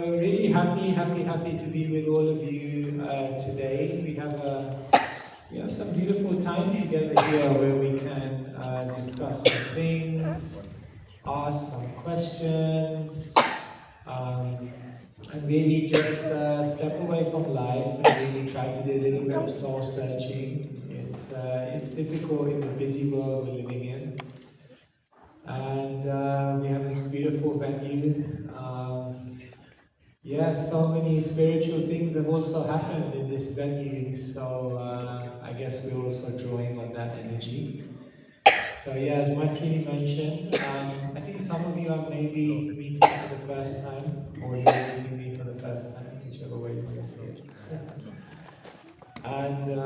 really happy to be with all of you today. We have some beautiful time together here where we can discuss some things, ask some questions, um, and really just step away from life and really try to do a little bit of soul searching. It's difficult in the busy world we're living in. And we have a beautiful venue. So many spiritual things have also happened in this venue, so I guess we're also drawing on that energy. So as Martini mentioned, I think some of you are maybe meeting for the first time, or you're meeting me for the first time, whichever way you want to see it. And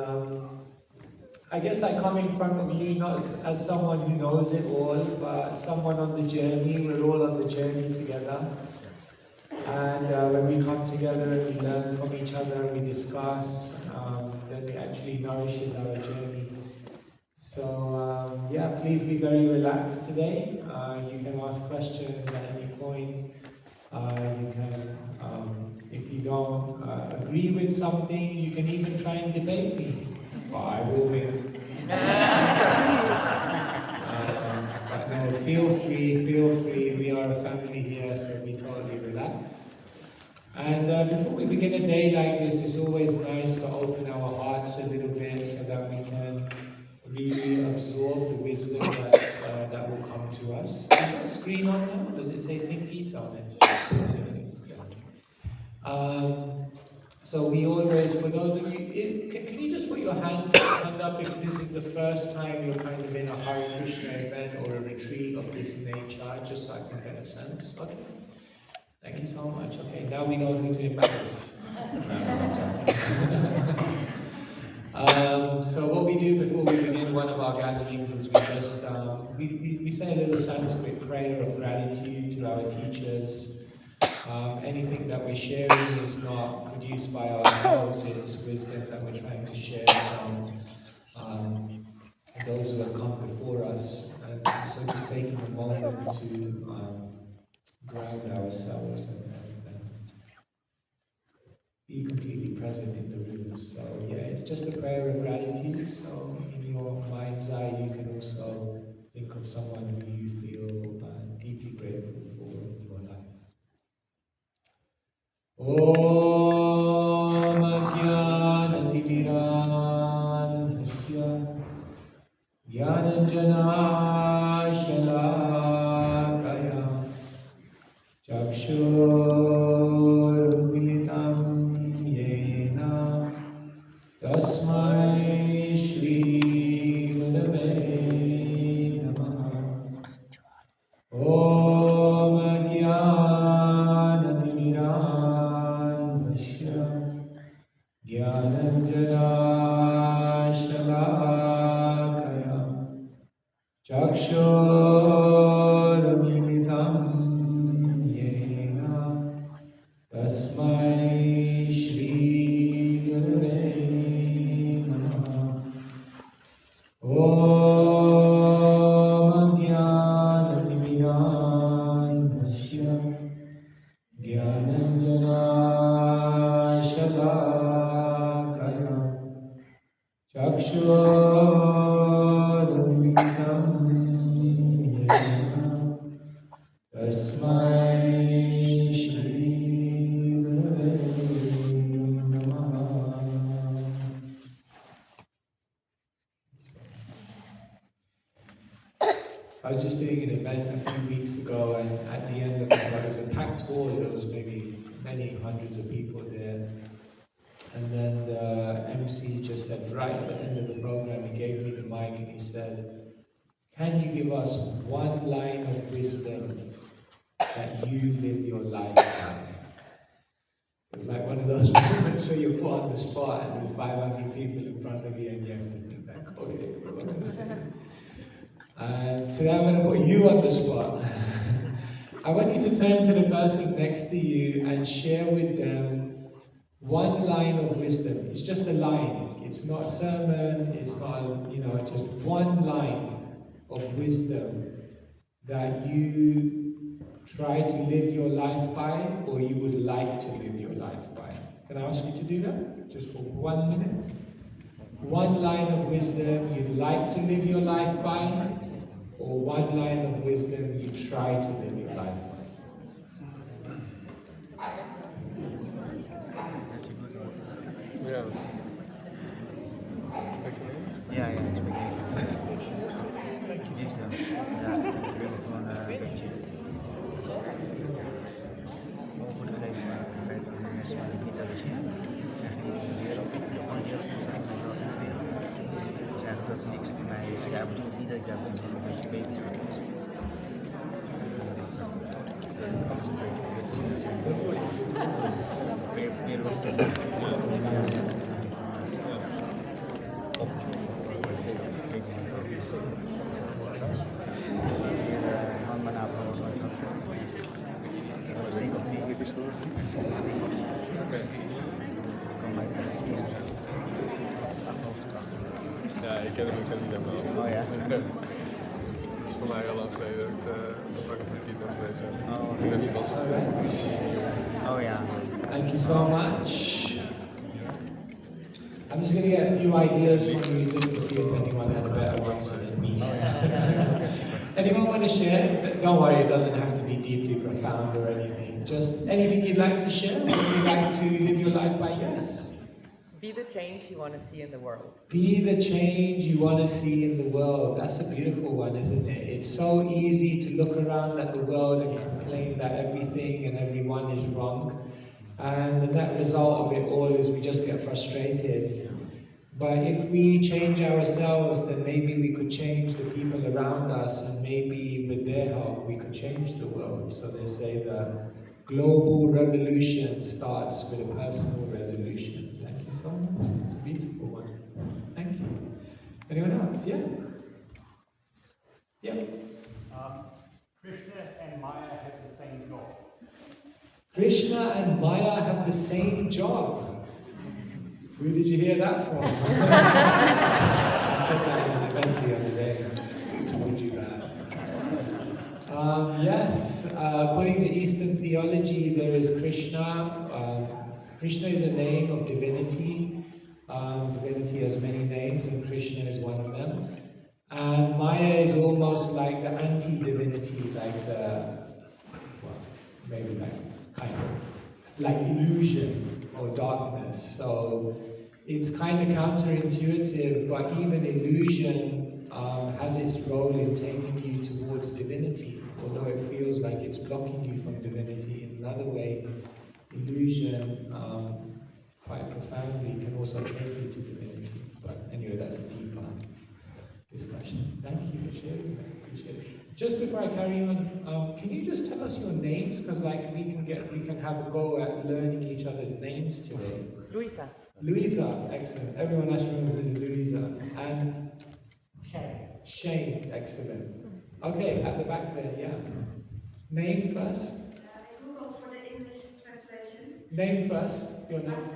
I guess I come in front of you not as someone who knows it all, but someone on the journey. We're all on the journey together. And when we come together and we learn from each other, we discuss, then it actually nourishes our journey. So please be very relaxed today. You can ask questions at any point. If you don't agree with something, you can even try and debate me. Well, I will win. But no, feel free. We are a family here, so be totally relaxed. And before we begin a day like this, it's always nice to open our hearts a little bit so that we can really absorb the wisdom that will come to us. Is there a screen on now? Does it say Think Gita on it? So we always, for those of you, can you just put your hand up if this is the first time you're kind of in a Hare Krishna event or a retreat of this nature, just so I can get a sense. Okay. Thank you so much. Okay, now we know who to embarrass. So what we do before we begin one of our gatherings is we just we say a little Sanskrit prayer of gratitude to our teachers. Anything that we're sharing is not produced by ourselves, it's wisdom that we're trying to share from those who have come before us. And so just taking a moment to ground ourselves and be completely present in the room. So it's just a prayer of gratitude. So in your mind's eye, you can also think of someone who you feel deeply grateful for in your life. Om Jnanatimirandhasya Jnananjana Shalakaya Chakshurmilitam Yena Tasmai Shri Gurave Namaha. Om Jnanatimirandhasya Jnananjana Shalakaya Chakshurmilitam Yena Tasmai Shri Gurave Namaha. Om Jnanatimirandhasya Jnananjana Shalakaya Chakshurmilitam Yena Tasmai Shri Gurave Namaha. I was just doing an event a few weeks ago, and at the end of it, it was a packed hall. There was maybe many hundreds of people there. And then the MC just said, right at the end of the program, he gave me the mic and he said, can you give us one line of wisdom that you live your life by? It's like one of those moments where you're put on the spot and there's 500 people in front of you and you have to think back, okay, what am I going to say? And today I'm going to put you on the spot. I want you to turn to the person next to you and share with them one line of wisdom. It's just a line. It's not a sermon. It's not, just one line of wisdom that you try to live your life by, or you would like to live your life by? Can I ask you to do that? Just for 1 minute. One line of wisdom you'd like to live your life by, or one line of wisdom you try to live your life by? Yeah. Ja, ik spreek wisdom. Ja, ik wil gewoon een beetje over te geven, maar ik weet dat de mensen niet hebben gezien. Echt niet in de wereld, gewoon heel veel zijn, maar wel in de wereld. Dus eigenlijk dat niks voor mij is. Ja, ik bedoel niet dat ik daar ben, maar een beetje baby's is. Alles een beetje dit zien, dat zijn weer wat te doen. Ja, ik ken hem niet helemaal. Oh ja? Het is voor mij al lang geleden dat ik vaak met Gita geweest ben. Oh, Ik ben niet was. oh ja. Thank you so much. I'm just going to get a few ideas from you just to see if anyone had a better answer than me. Anyone want to share? Don't worry, it doesn't have to be deeply profound or anything. Just anything you'd like to share? Would you like to live your life by? Yes. Be the change you want to see in the world. Be the change you want to see in the world. That's a beautiful one, isn't it? It's so easy to look around at the world and complain that everything and everyone is wrong. And the net result of it all is we just get frustrated. But if we change ourselves, then maybe we could change the people around us, and maybe with their help we could change the world. So they say the global revolution starts with a personal resolution. Thank you so much. It's a beautiful one. Thank you. Anyone else? Yeah? Yeah? Krishna and Maya have the same job. Krishna and Maya have the same job. Who did you hear that from? I said that in an event the other day. Who told you that? Yes, according to Eastern theology, there is Krishna. Krishna is a name of divinity. Divinity has many names, and Krishna is one of them. And Maya is almost like the anti-divinity, like the, well, maybe like kind of like illusion or darkness. So it's kind of counterintuitive, but even illusion has its role in taking you towards divinity, although it feels like it's blocking you from divinity. In another way, illusion, quite profoundly, can also take you to divinity. But anyway, that's a deeper discussion. Thank you for sharing that. Appreciate it. Just before I carry on, can you just tell us your names? Because like we can have a go at learning each other's names today. Luisa. Louisa, excellent. Everyone has to remember this is Louisa. And Shane. Shane, excellent. Okay, at the back there, yeah. Name first. Google for the English translation. Name first. Your name.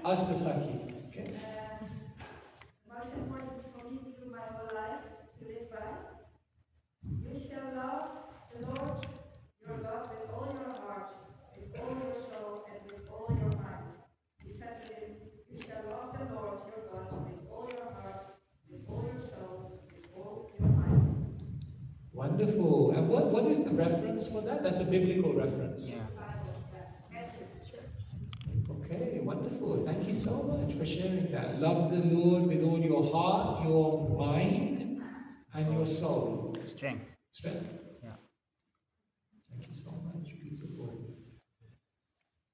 Astasaki. Okay. Most important for me through my whole life to live by. You shall love the Lord your God with all your heart, with all your soul, and with all your mind. He said to him, you shall love the Lord your God with all your heart, with all your soul, with all your mind. Wonderful. And what is the reference for that? That's a biblical reference. Yeah. Okay, wonderful. Thank you so much for sharing that. Love the Lord with all your heart, your mind, and your soul. Strength. Strength. Yeah. Thank you so much. Beautiful.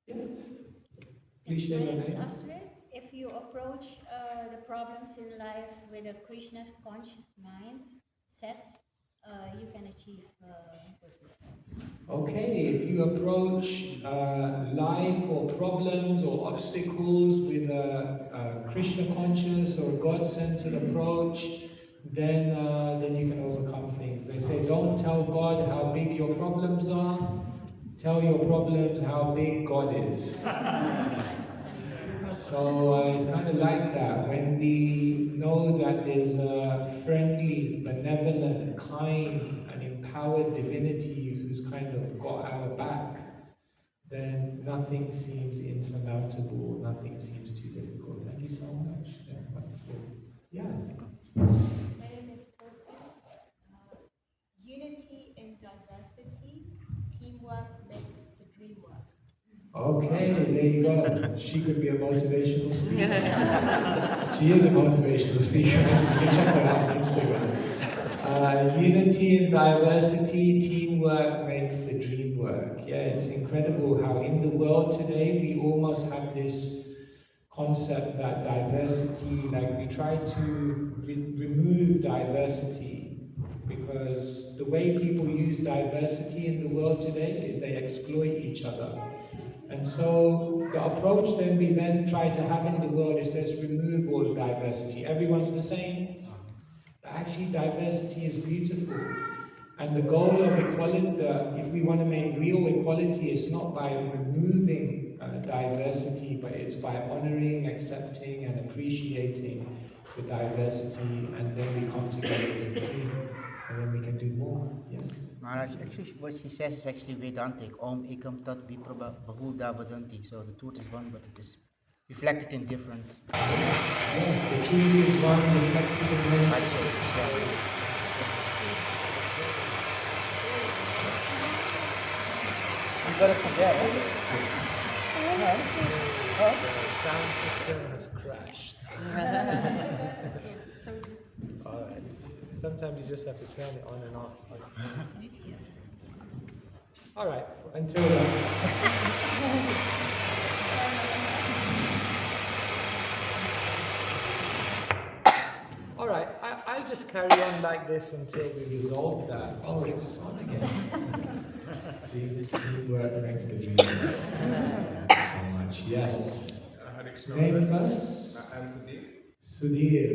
Yes. Please share My your name is name. Astrid. If you approach the problems in life with a Krishna conscious mindset, you can achieve good results. Okay, if you approach life or problems or obstacles with a Krishna conscious or God-centered approach, then you can overcome things. They say, don't tell God how big your problems are, tell your problems how big God is. So it's kind of like that. When we know that there's a friendly, benevolent, kind, and empowered divinity who's kind of got our back, then nothing seems insurmountable, nothing seems too difficult. Thank you so much. Yeah, wonderful. Yes. My name is Tosi. Unity in diversity, teamwork makes the dream work. Okay, there you go. She could be a motivational speaker. She is a motivational speaker. You can check her out on Instagram. Unity in diversity, teamwork makes the dream work. Yeah, it's incredible how in the world today we almost have this concept that diversity, like we try to remove diversity, because the way people use diversity in the world today is they exploit each other. And so the approach then we then try to have in the world is let's remove all diversity. Everyone's the same. But actually diversity is beautiful. And the goal of equality, if we want to make real equality, it's not by removing diversity, but it's by honoring, accepting, and appreciating the diversity, and then we come together as a team, and then we can do more. Yes. Maharaj, actually, what she says is actually Vedantic. Om ekam tat viprabha bahuda vadanti. So the truth is one, but it is reflected in different. Yes, the truth is one reflected in many. You got it from there, The sound system has crashed. Alright. Sometimes you just have to turn it on and off. Alright, until then. Alright, I'll just carry on like this until we resolve that. Oh, it's on again. See, the teamwork makes the dream work. So much. Yes. Name first? I'm Sudhir. Sudhir.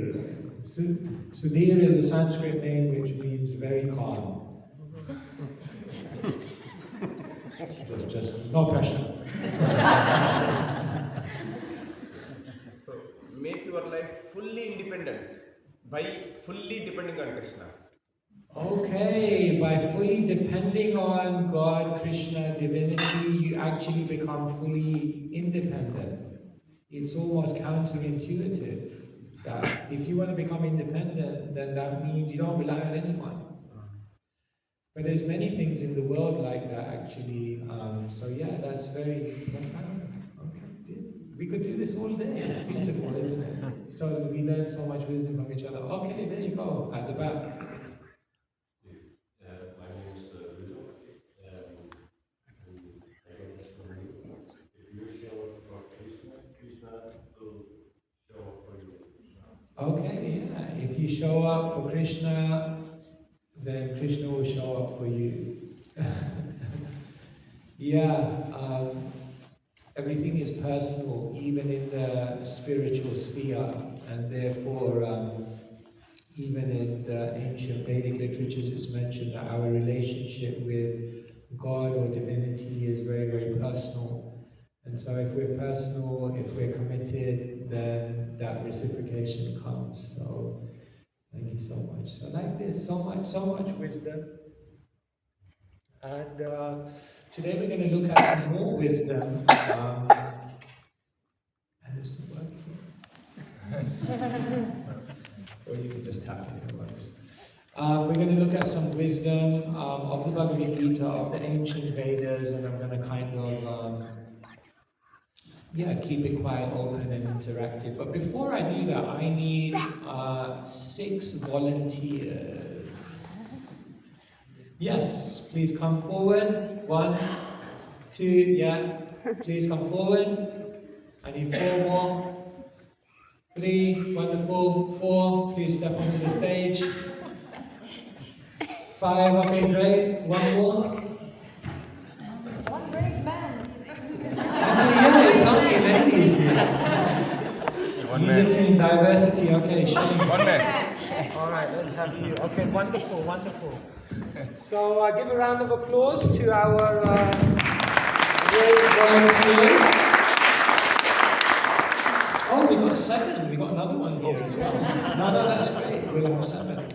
Sudhir is a Sanskrit name which means very calm. Just no pressure. So, make your life fully independent by fully depending on Krishna. Okay, by fully depending on God, Krishna, divinity, you actually become fully independent. It's almost counterintuitive that if you want to become independent, then that means you don't rely on anyone. But there's many things in the world like that actually. So yeah, that's very profound. Okay, we could do this all day. It's beautiful, isn't it? So we learn so much wisdom from each other. Okay, there you go, at the back. My name is Ludo. I got this from you. If you show up for Krishna, Krishna will show up for you. Okay, yeah. If you show up for Krishna, then Krishna will show up for you. Yeah, everything is personal, even in the spiritual sphere, and therefore, even in the ancient Vedic literatures, it's mentioned that our relationship with God or divinity is very, very personal. And so if we're personal, if we're committed, then that reciprocation comes. So thank you so much. So like this, so much wisdom. And today we're going to look at some more wisdom. And it's not working. Or you can just tap it, it works. We're going to look at some wisdom of the Bhagavad Gita, of the ancient Vedas, and I'm going to kind of keep it quite open and interactive. But before I do that, I need 6 volunteers. Yes, please come forward. 1, 2, yeah. Please come forward. I need 4 more. 3, wonderful. 4, please step onto the stage. 5, okay, great. 1 more. One brave man. Okay, yeah, it's only ladies here. Unity and diversity, okay, Shane. 1 man. Alright, let's have you. Okay, wonderful, wonderful. So give a round of applause to our brave volunteers. that's 7. We got another one here as well. No, that's great. We'll have 7.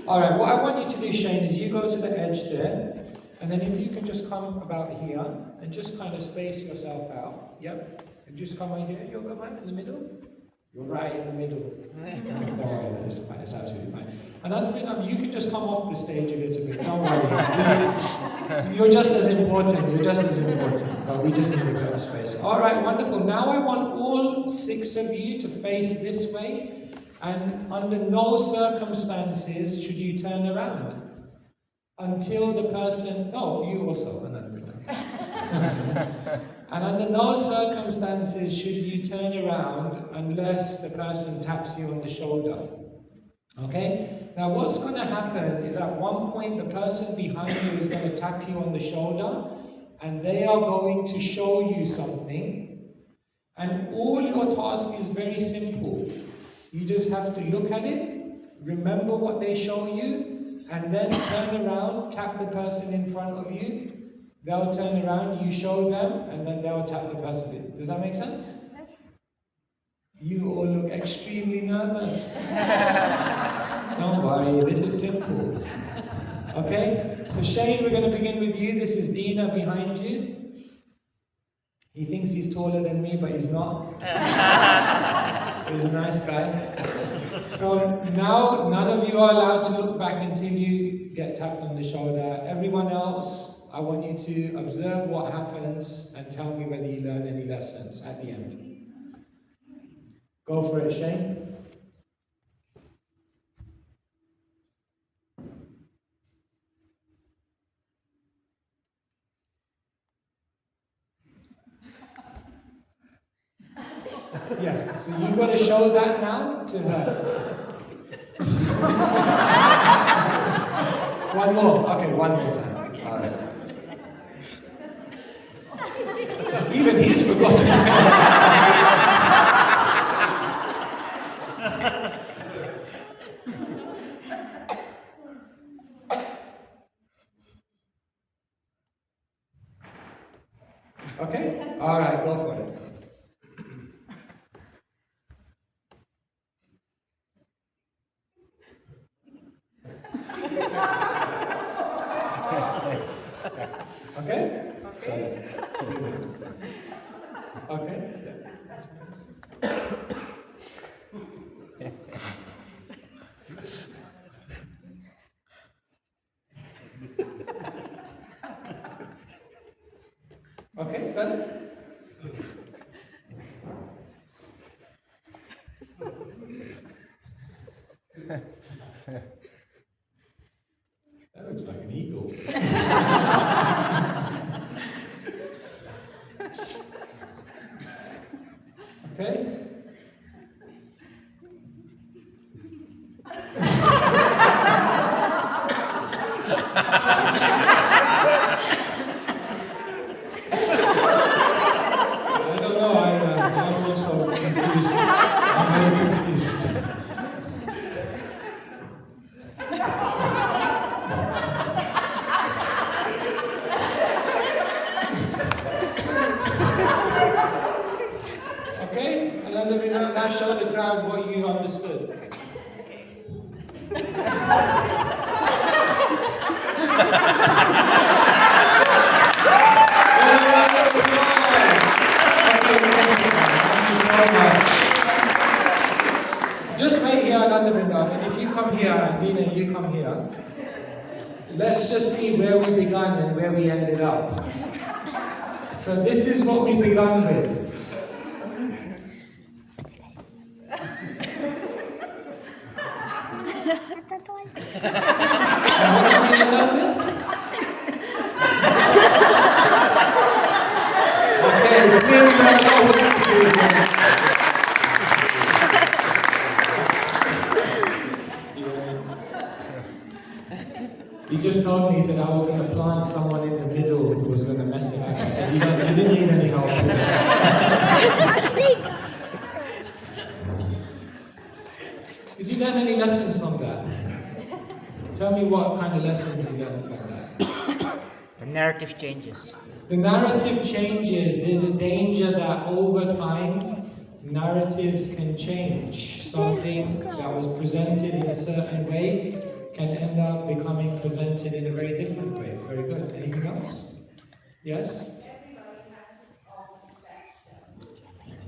All right, what I want you to do, Shane, is you go to the edge there, and then if you can just come about here, and just kind of space yourself out. Yep. And just come right here. You'll come right in the middle. You're right in the middle. Don't worry, that's fine. It's absolutely fine. And you can just come off the stage a little bit. Don't worry. You're just as important. You're just as important. But we just need a bit of space. All right, wonderful. Now I want all 6 of you to face this way. And under no circumstances should you turn around until the person. No, you also. And under no circumstances should you turn around unless the person taps you on the shoulder. Okay? Now what's going to happen is at one point the person behind you is going to tap you on the shoulder and they are going to show you something. And all your task is very simple. You just have to look at it, remember what they show you, and then turn around, tap the person in front of you. They'll turn around, you show them, and then they'll tap the person in. Does that make sense? You all look extremely nervous. Don't worry, this is simple. Okay? So Shane, we're going to begin with you. This is Dina behind you. He thinks he's taller than me, but he's not. He's a nice guy. So now, none of you are allowed to look back until you get tapped on the shoulder. Everyone else, I want you to observe what happens and tell me whether you learn any lessons at the end. Go for it, Shane. Yeah, so you got to show that now to her. One more. Okay, one more time. All right. Even he's forgotten. Okay? All right, go for it. Okay? Okay? Okay, done? That looks like an eagle. Okay? I don't know, I'm also confused. I'm very confused. Okay? And then now show the crowd what you understood. Just wait here at Undervrindavan, and if you come here, and Dina, you come here, let's just see where we began and where we ended up. So this is what we began with. And what did we end up with? Okay, clearly we have no work to do here. He just told me, he said I was going to plant someone in the middle who was going to mess it up. I said, you didn't need any help with that. Did you learn any lessons from that? Tell me what kind of lessons you learned from that. The narrative changes. The narrative changes. There's a danger that over time, narratives can change. Something that was presented in a certain way can end up becoming presented in a very different way. Very good. Anything else? Yes?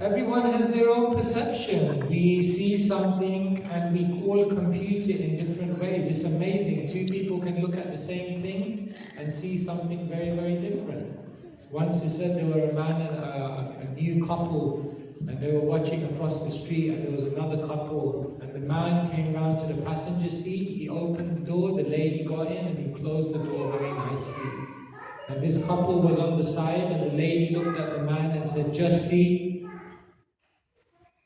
Everyone has their own perception. We see something and we all compute it in different ways. It's amazing. Two people can look at the same thing and see something very, very different. Once it said there were a man and a new couple, and they were watching across the street, and there was another couple, and the man came round to the passenger seat, he opened the door, the lady got in, and he closed the door very nicely. And this couple was on the side, and the lady looked at the man and said, "Just see,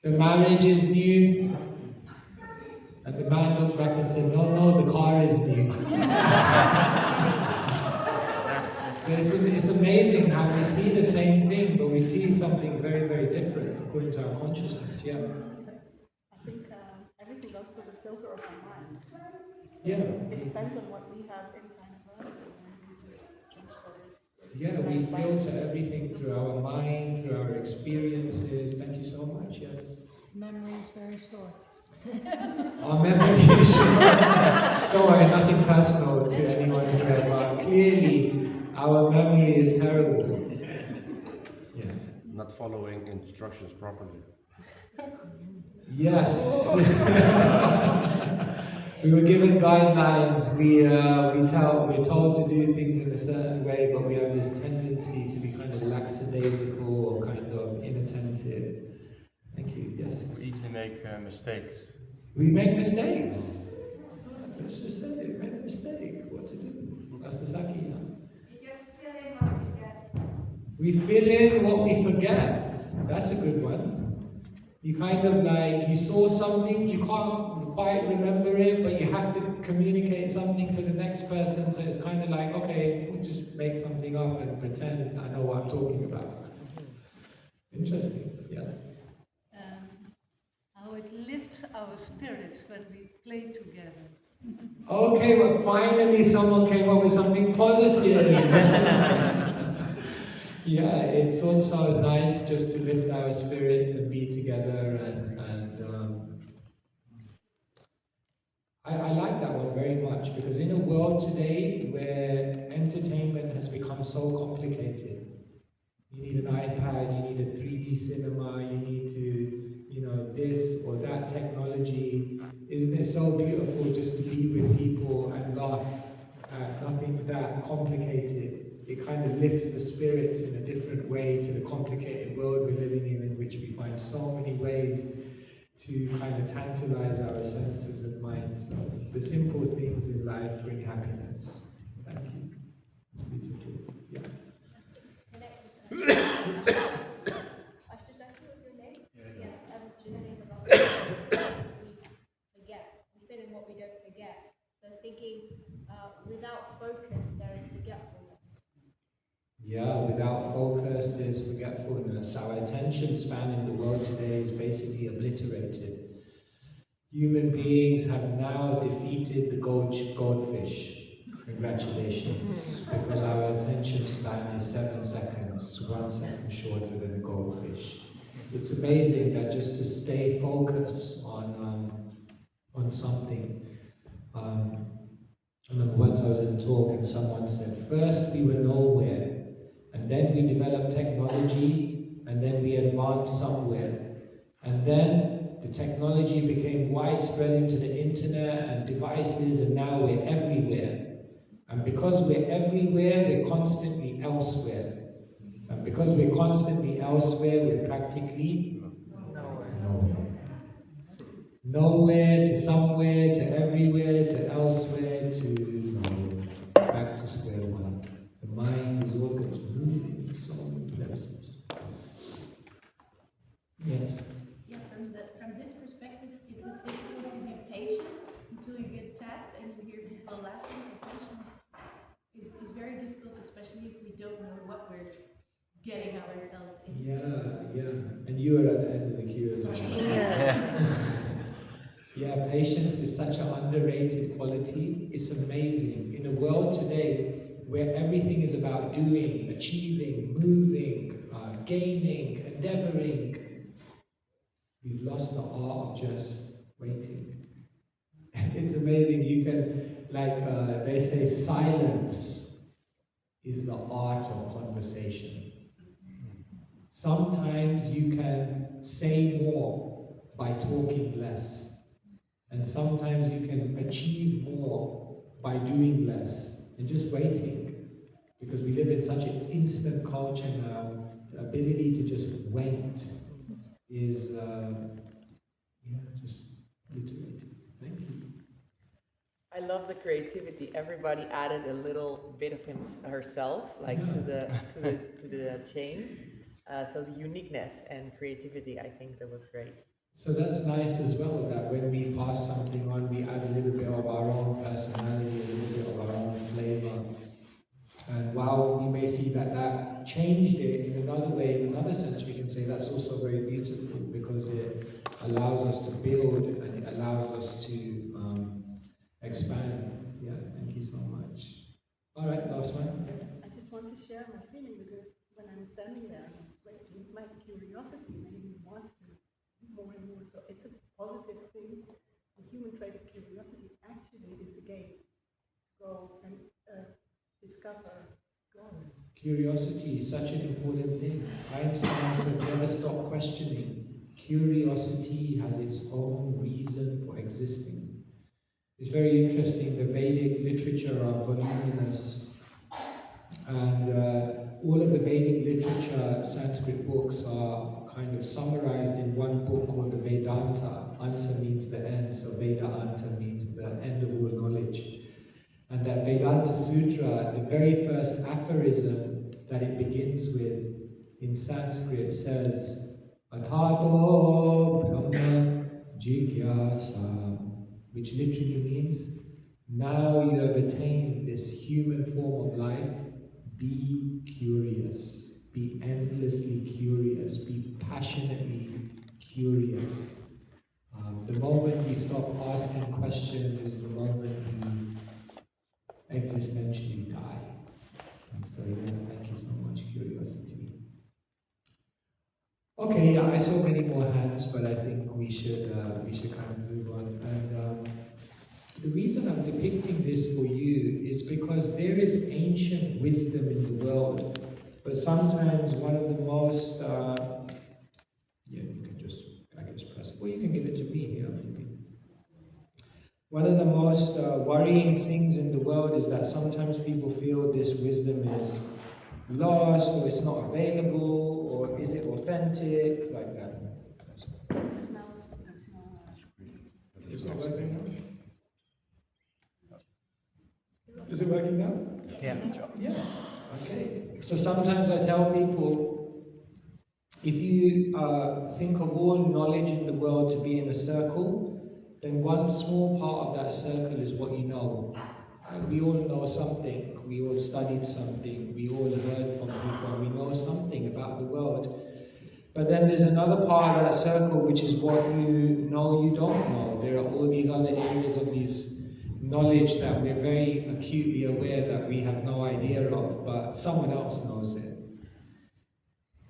the marriage is new." And the man looked back and said, no, the car is new." So it's amazing how we see the same thing, but we see something very, very different according to our consciousness. Yeah. I think everything goes through the filter of our mind. Yeah. It depends on what we have inside of us, and then we just transfer it. Yeah, we filter everything through our mind, through our experiences. Thank you so much. Yes. Memory is very short. Our memory is short. Don't worry, nothing personal to anyone here, but clearly our memory is terrible. Yeah. Not following instructions properly. Yes. We were given guidelines. We're told to do things in a certain way, but we have this tendency to be kind of lackadaisical or kind of inattentive. Thank you. Yes. We easily make mistakes. We make mistakes. Let's just say it. Make a mistake. What to do? That's the Saki. You just fill in what you get. We fill in what we forget. That's a good one. You kind of like, you saw something, you can't quite remember it, but you have to communicate something to the next person, so it's kind of like, okay, we'll just make something up and pretend I know what I'm talking about. Interesting, yes. How it lifts our spirits when we play together. Okay, well finally someone came up with something positive. Yeah, it's also nice just to lift our spirits and be together, and I like that one very much, because in a world today where entertainment has become so complicated, you need an iPad, you need a 3D cinema, you need to, this or that technology. Isn't it so beautiful just to be with people and laugh at nothing that complicated? It kind of lifts the spirits in a different way to the complicated world we're living in which we find so many ways to kind of tantalize our senses and mind. So the simple things in life bring happiness. Thank you. It's beautiful. Yeah. What's your name? Yes, I was just thinking about we forget. We fit in what we don't forget. So I was thinking, without focus, there is forgetfulness. Yeah, without focus, there's forgetfulness. Our attention span in the world today is basically obliterated. Human beings have now defeated the goldfish. Congratulations, because our attention span is 7 seconds, 1 second shorter than a goldfish. It's amazing that just to stay focused on something. I remember once I was in a talk and someone said, first we were nowhere, and then we developed technology, and then we advanced somewhere. And then the technology became widespread into the internet and devices, and now we're everywhere. And because we're everywhere, we're constantly elsewhere. And because we're constantly elsewhere, we're practically nowhere. Nowhere to somewhere, to everywhere, to elsewhere, to nowhere. Back to square one. The mind is always moving in so many places. Yes? Yeah, from this perspective, it was difficult to be patient until you get tapped and you hear people laughing. So patience is very difficult, especially if we don't know what we're getting ourselves into. Yeah. And you are at the end of the queue as well. Yeah, patience is such an underrated quality. It's amazing. In a world today where everything is about doing, achieving, moving, gaining, endeavoring, We've lost the art of just waiting. It's amazing. You can, like they say, silence is the art of conversation. Sometimes you can say more by talking less. And sometimes you can achieve more by doing less and just waiting. Because we live in such an instant culture now, the ability to just wait is, just obliterated. Thank you. I love the creativity. Everybody added a little bit of herself, like to the chain. So the uniqueness and creativity, I think that was great. So that's nice as well, that when we pass something on, we add a little bit of our own personality, a little bit of our own flavor. And while we may see that that changed it in another way, in another sense, we can say that's also very beautiful because it allows us to build and it allows us to expand. Yeah, thank you so much. All right, last one. I just want to share my feeling because when I'm standing there, my curiosity made me want to more and more. So it's a positive thing. The human trait of curiosity actually is the gate to go and discover God. Curiosity is such an important thing. Einstein said, never stop questioning. Curiosity has its own reason for existing. It's very interesting, the Vedic literature are voluminous, and all of the Vedic literature, Sanskrit books, are kind of summarized in one book called the Vedanta. Anta means the end, so Veda Anta means the end of all knowledge. And that Vedanta Sutra, the very first aphorism that it begins with in Sanskrit says, Athato Brahma Jigyasa, which literally means, now you have attained this human form of life, be curious, be endlessly curious, be passionately curious. The moment we stop asking questions is the moment we existentially die. And so, thank you so much, curiosity. Okay, I saw many more hands, but I think we should kind of move on. And the reason I'm depicting this for you is because there is ancient wisdom in the world, but sometimes one of the most I can just press it, or you can give it to me here, maybe. One of the most worrying things in the world is that sometimes people feel this wisdom is lost, or it's not available, or is it authentic, like that. Is it working now? Is it working now? Yeah. Yes. Okay. So sometimes I tell people, if you think of all knowledge in the world to be in a circle, then one small part of that circle is what you know. We all know something, we all studied something, we all heard from people, we know something about the world. But then there's another part of that circle which is what you know you don't know. There are all these other areas of this knowledge that we're very acutely aware that we have no idea of, but someone else knows it.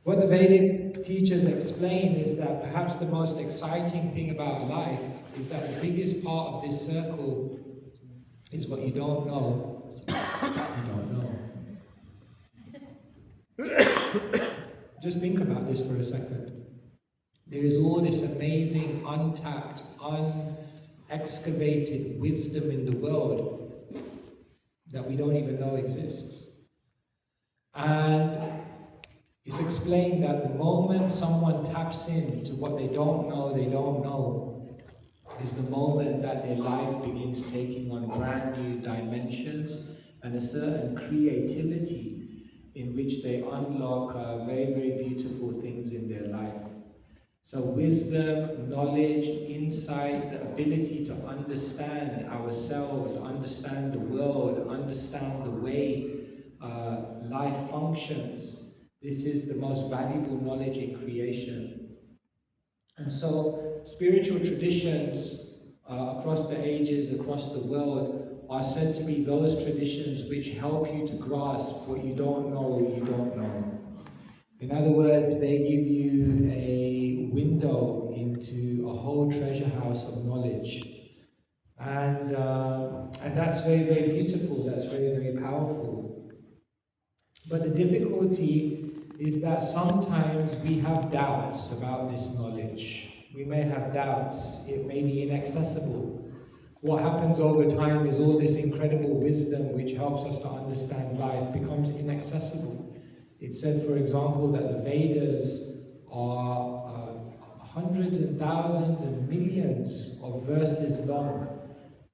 What the Vedic teachers explain is that perhaps the most exciting thing about life is that the biggest part of this circle is what you don't know. You don't know. Just think about this for a second. There is all this amazing, untapped, unexcavated wisdom in the world that we don't even know exists. And it's explained that the moment someone taps into what they don't know, is the moment that their life begins taking on brand new dimensions and a certain creativity in which they unlock very, very beautiful things in their life. So wisdom, knowledge, insight, the ability to understand ourselves, understand the world, understand the way life functions, this is the most valuable knowledge in creation. And so spiritual traditions across the ages, across the world, are said to be those traditions which help you to grasp what you don't know you don't know. In other words, they give you a window into a whole treasure house of knowledge. And that's very, very beautiful, that's very, very powerful. But the difficulty is that sometimes we have doubts about this knowledge. We may have doubts, it may be inaccessible. What happens over time is all this incredible wisdom which helps us to understand life becomes inaccessible. It's said, for example, that the Vedas are hundreds and thousands and millions of verses long.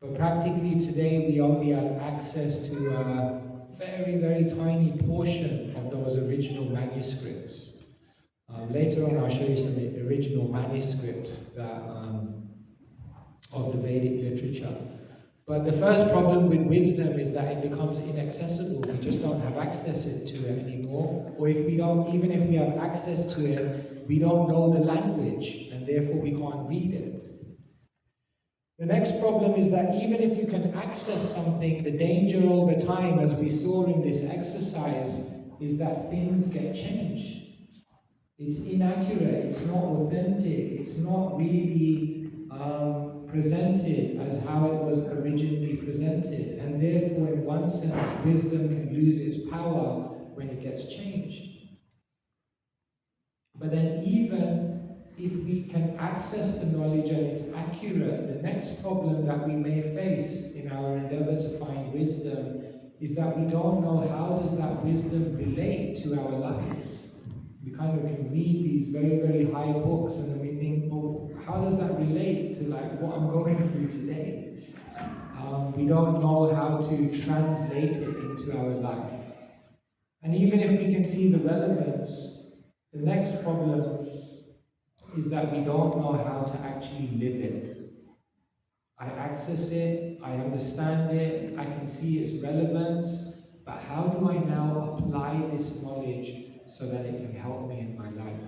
But practically today we only have access to a very, very tiny portion of those original manuscripts. Later on I'll show you some original manuscripts that, of the Vedic literature. But the first problem with wisdom is that it becomes inaccessible. We just don't have access to it anymore. Or if we don't, even if we have access to it, we don't know the language and therefore we can't read it. The next problem is that even if you can access something, the danger over time, as we saw in this exercise, is that things get changed. It's inaccurate, it's not authentic, it's not really presented as how it was originally presented. And therefore, in one sense, wisdom can lose its power when it gets changed. But then even if we can access the knowledge and it's accurate, the next problem that we may face in our endeavor to find wisdom is that we don't know how does that wisdom relate to our lives. We kind of can read these very, very high books and then we think, well, how does that relate to like what I'm going through today? We don't know how to translate it into our life. And even if we can see the relevance, the next problem is that we don't know how to actually live it. I access it, I understand it, I can see its relevance, but how do I now apply this knowledge so that it can help me in my life?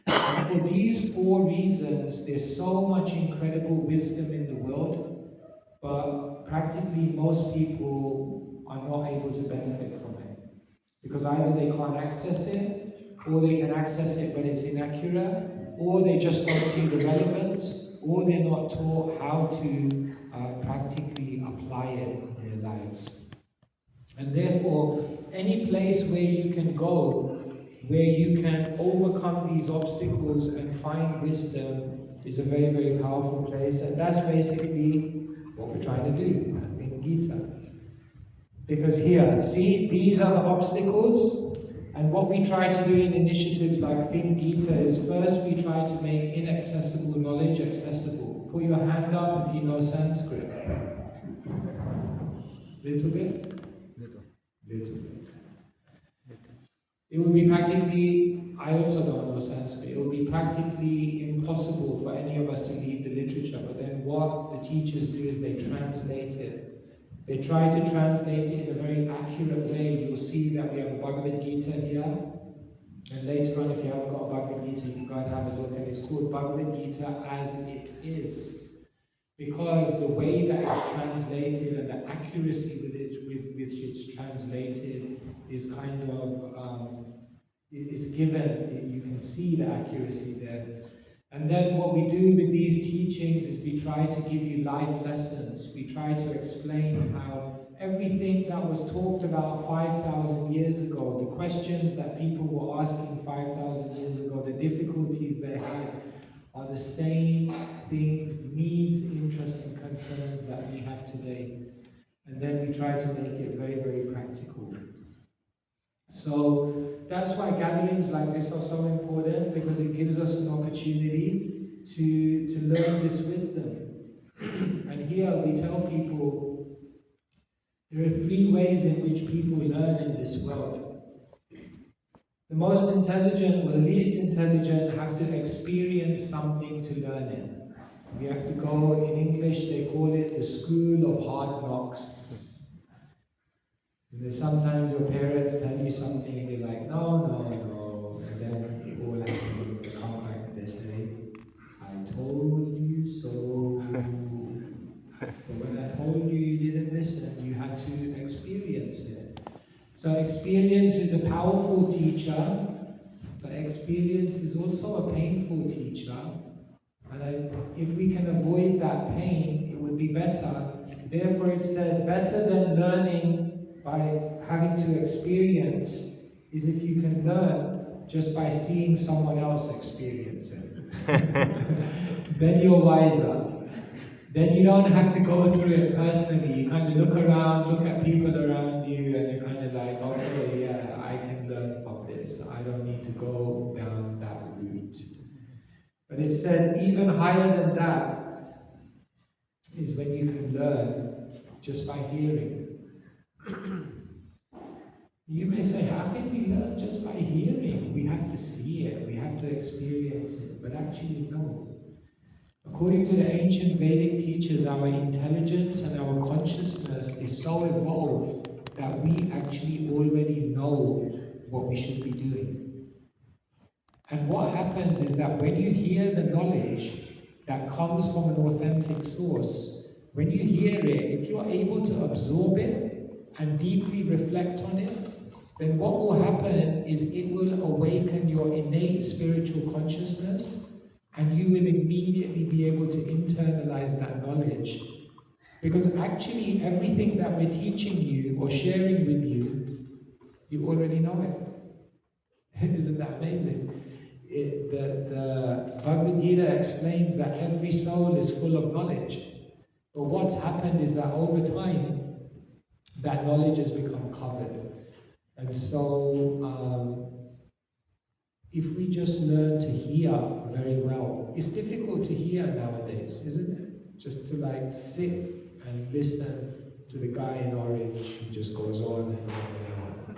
And for these four reasons, there's so much incredible wisdom in the world, but practically most people are not able to benefit from it. Because either they can't access it, or they can access it but it's inaccurate, or they just don't see the relevance, or they're not taught how to practically apply it in their lives. And therefore, any place where you can go, where you can overcome these obstacles and find wisdom is a very, very powerful place. And that's basically what we're trying to do in Gita. Because here, see, these are the obstacles. And what we try to do in initiatives like Think Gita is first we try to make inaccessible knowledge accessible. Put your hand up if you know Sanskrit. Little bit? Little bit. It would be practically, I also don't know Sanskrit, it would be practically impossible for any of us to read the literature, but then what the teachers do is they translate it. They try to translate it in a very accurate way. You'll see that we have a Bhagavad Gita here. And later on, if you haven't got a Bhagavad Gita, you can go and have a look. And it's called Bhagavad Gita as it is. Because the way that it's translated and the accuracy with which it's translated is kind of, it's given. You can see the accuracy there. And then what we do with these teachings is we try to give you life lessons. We try to explain how everything that was talked about 5,000 years ago, the questions that people were asking 5,000 years ago, the difficulties they had, are the same things, needs, interests, and concerns that we have today. And then we try to make it very, very practical. So that's why gatherings like this are so important, because it gives us an opportunity to learn this wisdom. And here we tell people there are three ways in which people learn in this world. The most intelligent or the least intelligent have to experience something to learn it. We have to go, in English they call it the school of hard knocks. Sometimes your parents tell you something and you're like, no, and then it all happens and they come back and they say, I told you so. But when I told you, you didn't listen, you had to experience it. So experience is a powerful teacher, but experience is also a painful teacher. And if we can avoid that pain, it would be better. Therefore it said, better than learning by having to experience is if you can learn just by seeing someone else experience it. Then you're wiser. Then you don't have to go through it personally. You kind of look around, look at people around you, and you're kind of like, okay, yeah, I can learn from this. I don't need to go down that route. But it said even higher than that is when you can learn just by hearing. You may say, how can we learn just by hearing? We have to see it, we have to experience it. But actually, no. According to the ancient Vedic teachers, our intelligence and our consciousness is so evolved that we actually already know what we should be doing. And what happens is that when you hear the knowledge that comes from an authentic source, when you hear it, if you're able to absorb it and deeply reflect on it, then what will happen is it will awaken your innate spiritual consciousness, and you will immediately be able to internalize that knowledge. Because actually everything that we're teaching you or sharing with you, you already know it. Isn't that amazing? The Bhagavad Gita explains that every soul is full of knowledge. But what's happened is that over time, that knowledge has become covered. And so, if we just learn to hear very well, it's difficult to hear nowadays, isn't it? Just to like sit and listen to the guy in orange who just goes on and on and on.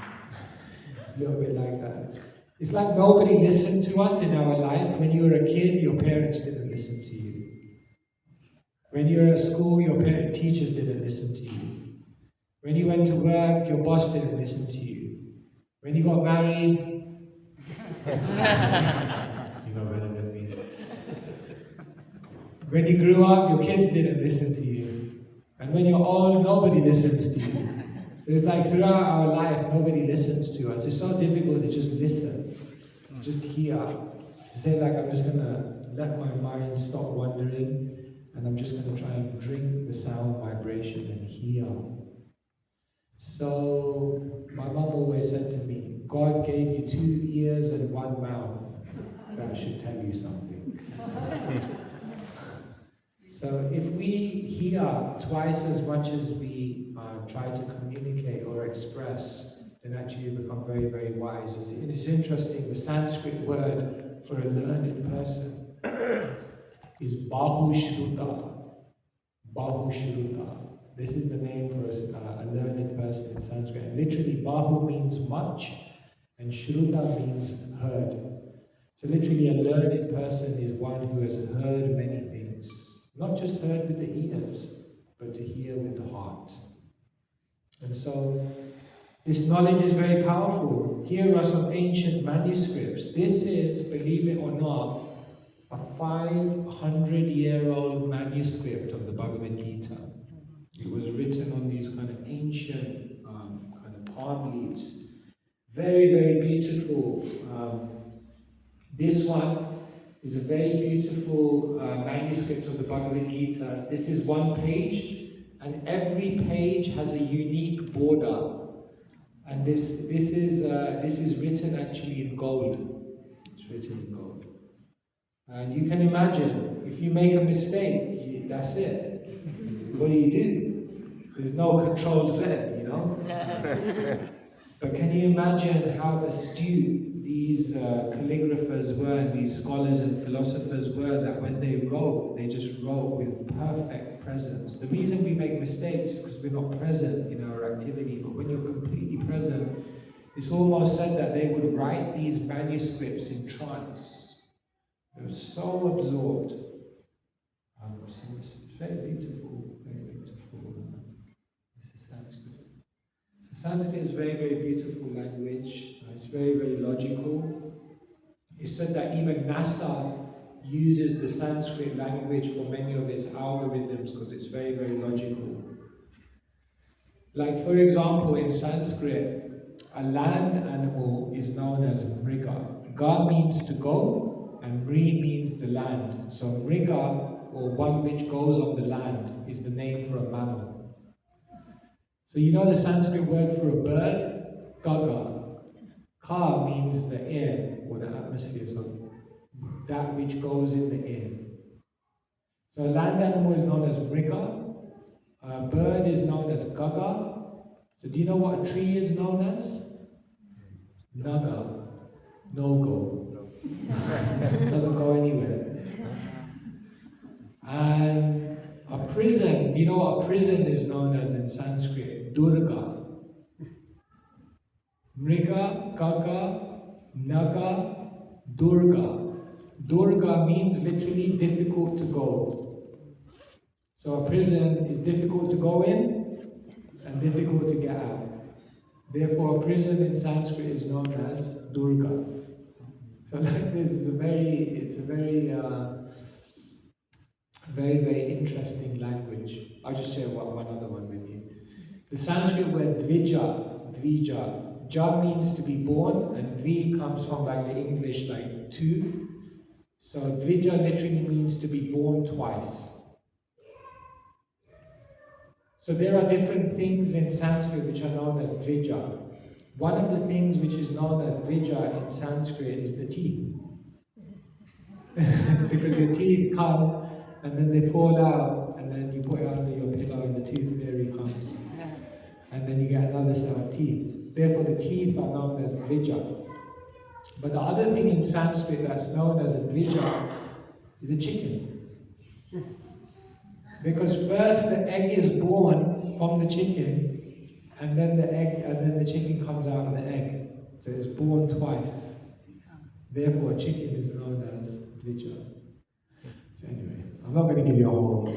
It's a little bit like that. It's like nobody listened to us in our life. When you were a kid, your parents didn't listen to you. When you were at school, your teachers didn't listen to you. When you went to work, your boss didn't listen to you. When you got married, you know better than me. When you grew up, your kids didn't listen to you. And when you're old, nobody listens to you. So it's like throughout our life, nobody listens to us. It's so difficult to just listen, to just hear. To say like, I'm just going to let my mind stop wandering, and I'm just going to try and drink the sound vibration and hear. So, my mum always said to me, God gave you 2 ears and 1 mouth. That should tell you something. So, if we hear twice as much as we try to communicate or express, then actually we become very, very wise. It's interesting, the Sanskrit word for a learned person is Bahushruta. Bahushruta. This is the name for a learned person in Sanskrit. And literally, Bahu means much, and Shruta means heard. So literally, a learned person is one who has heard many things. Not just heard with the ears, but to hear with the heart. And so, this knowledge is very powerful. Here are some ancient manuscripts. This is, believe it or not, a 500-year-old manuscript of the Bhagavad Gita. It was written on these kind of ancient kind of palm leaves. Very, very beautiful. This one is a very beautiful manuscript of the Bhagavad Gita. This is 1 page, and every page has a unique border. And this is written actually in gold. It's written in gold. And you can imagine, if you make a mistake, that's it. What do? There's no control Z, you know? But can you imagine how astute these calligraphers were, and these scholars and philosophers were, that when they wrote, they just wrote with perfect presence. The reason we make mistakes is because we're not present in our activity, but when you're completely present, it's almost said that they would write these manuscripts in trance. They were so absorbed. It's very beautiful, very beautiful. This is Sanskrit. So Sanskrit is very, very beautiful language. It's very, very logical. It's said that even NASA uses the Sanskrit language for many of its algorithms because it's very, very logical. Like, for example, in Sanskrit, a land animal is known as mriga. Ga means to go, and Mri means the land. So Mriga, or one which goes on the land, is the name for a mammal. So you know the Sanskrit word for a bird? Gaga. Ka means the air or the atmosphere, so that which goes in the air. So a land animal is known as Mriga, a bird is known as Gaga. So do you know what a tree is known as? Naga. No go. Doesn't go anywhere. And a prison, do you know what a prison is known as in Sanskrit? Durga. Mriga, Gaga, Naga, Durga. Durga means literally difficult to go. So a prison is difficult to go in and difficult to get out. Therefore, a prison in Sanskrit is known as Durga. So like this is it's a very, very interesting language. I'll just share one other one with you. The Sanskrit word dvija. Ja means to be born, and dvi comes from like the English like two. So dvija literally means to be born twice. So there are different things in Sanskrit which are known as dvija. One of the things which is known as dvija in Sanskrit is the teeth. Because your teeth come and then they fall out, and then you put it under your pillow and the tooth fairy comes. And then you get another set of teeth. Therefore the teeth are known as dvija. But the other thing in Sanskrit that's known as a dvija is a chicken. Because first the egg is born from the chicken, and then the chicken comes out of the egg. So it's born twice. Therefore a chicken is known as dvija. So anyway, I'm not going to give you a whole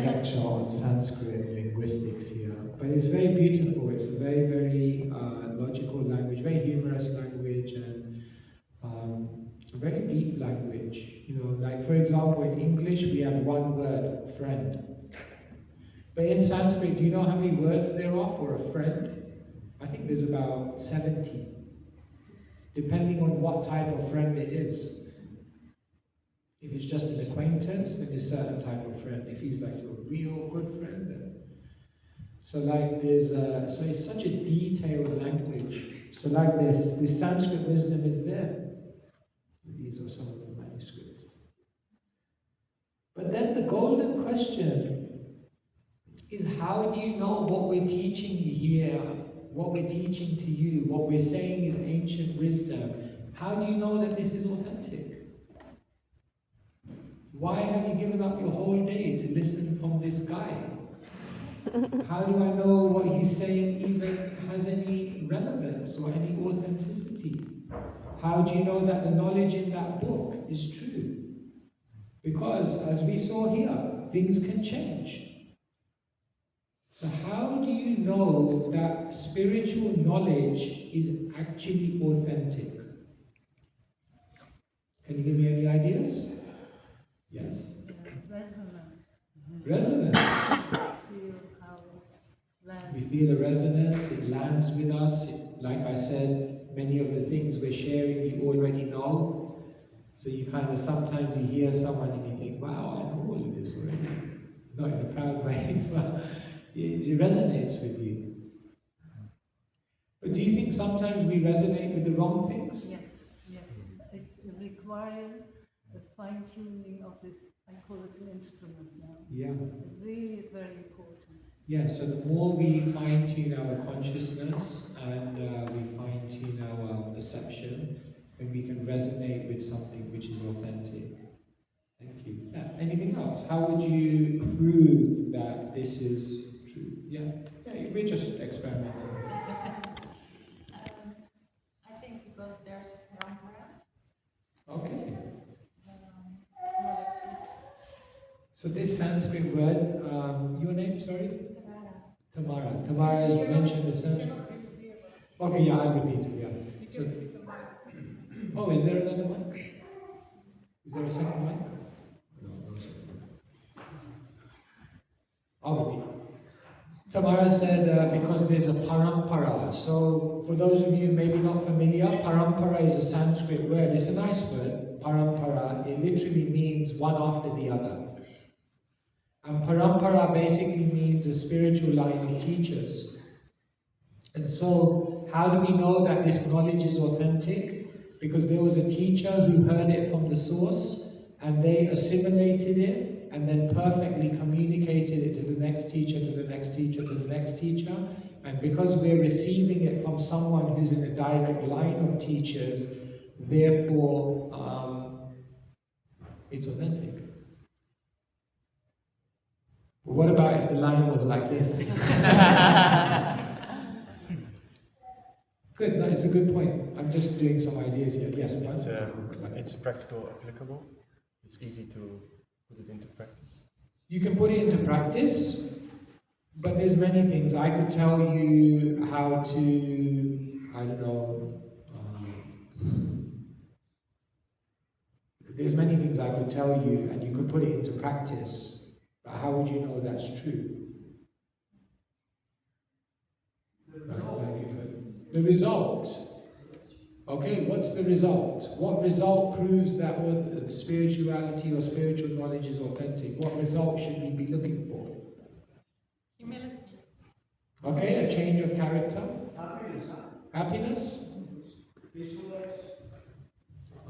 lecture on Sanskrit linguistics here, but it's very beautiful. It's a very, very logical language, very humorous language, and very deep language. You know, like for example, in English we have one word, friend. But in Sanskrit, do you know how many words there are for a friend? I think there's about 70, depending on what type of friend it is. If it's just an acquaintance, then it's a certain type of friend. If he's like your real good friend, then so like so it's such a detailed language. So like this Sanskrit wisdom is there. These are some of the manuscripts. But then the golden question is, how do you know what we're teaching you here, what we're teaching to you, what we're saying is ancient wisdom? How do you know that this is authentic? Why have you given up your whole day to listen from this guy? How do I know what he's saying even has any relevance or any authenticity? How do you know that the knowledge in that book is true? Because, as we saw here, things can change. So how do you know that spiritual knowledge is actually authentic? Can you give me any ideas? Yes? Resonance. Resonance. Feel how it lands. We feel a resonance, it lands with us. Like I said, many of the things we're sharing you already know. So you kind of, sometimes you hear someone and you think, wow, I know all of this already. Not in a proud way, but it resonates with you. But do you think sometimes we resonate with the wrong things? Yes, yes. It requires the fine-tuning of this, I call it an instrument now. Yeah. It really is very important. Yeah, so the more we fine-tune our consciousness and we fine-tune our perception, then we can resonate with something which is authentic. Thank you. Yeah. Anything else? How would you prove that this is true? Yeah, we're just experimenting. I think because there's parampara. Okay. Knowledge is So this Sanskrit word, your name, sorry? Tamara. Tamara is mentioned in Sanskrit. Okay, yeah, I'll repeat it, yeah. So, oh, is there another mic? Is there a second mic? No second mic. I'll repeat. Tamara said because there's a parampara. So for those of you maybe not familiar, parampara is a Sanskrit word. It's a nice word, parampara. It literally means one after the other. And parampara basically means a spiritual line of teachers. And so how do we know that this knowledge is authentic? Because there was a teacher who heard it from the source and they assimilated it and then perfectly communicated it to the next teacher, to the next teacher, to the next teacher. And because we're receiving it from someone who's in a direct line of teachers, therefore it's authentic. But what about if the line was like this? Good, no, it's a good point. I'm just doing some ideas here. Yes, it's practical, applicable. It's easy to put it into practice. You can put it into practice, but there's many things. I could tell you how to, I don't know, there's many things I could tell you and you could put it into practice, but how would you know that's true? The result. Okay, what's the result? What result proves that spirituality or spiritual knowledge is authentic? What result should we be looking for? Humility. Okay, a change of character. Happiness.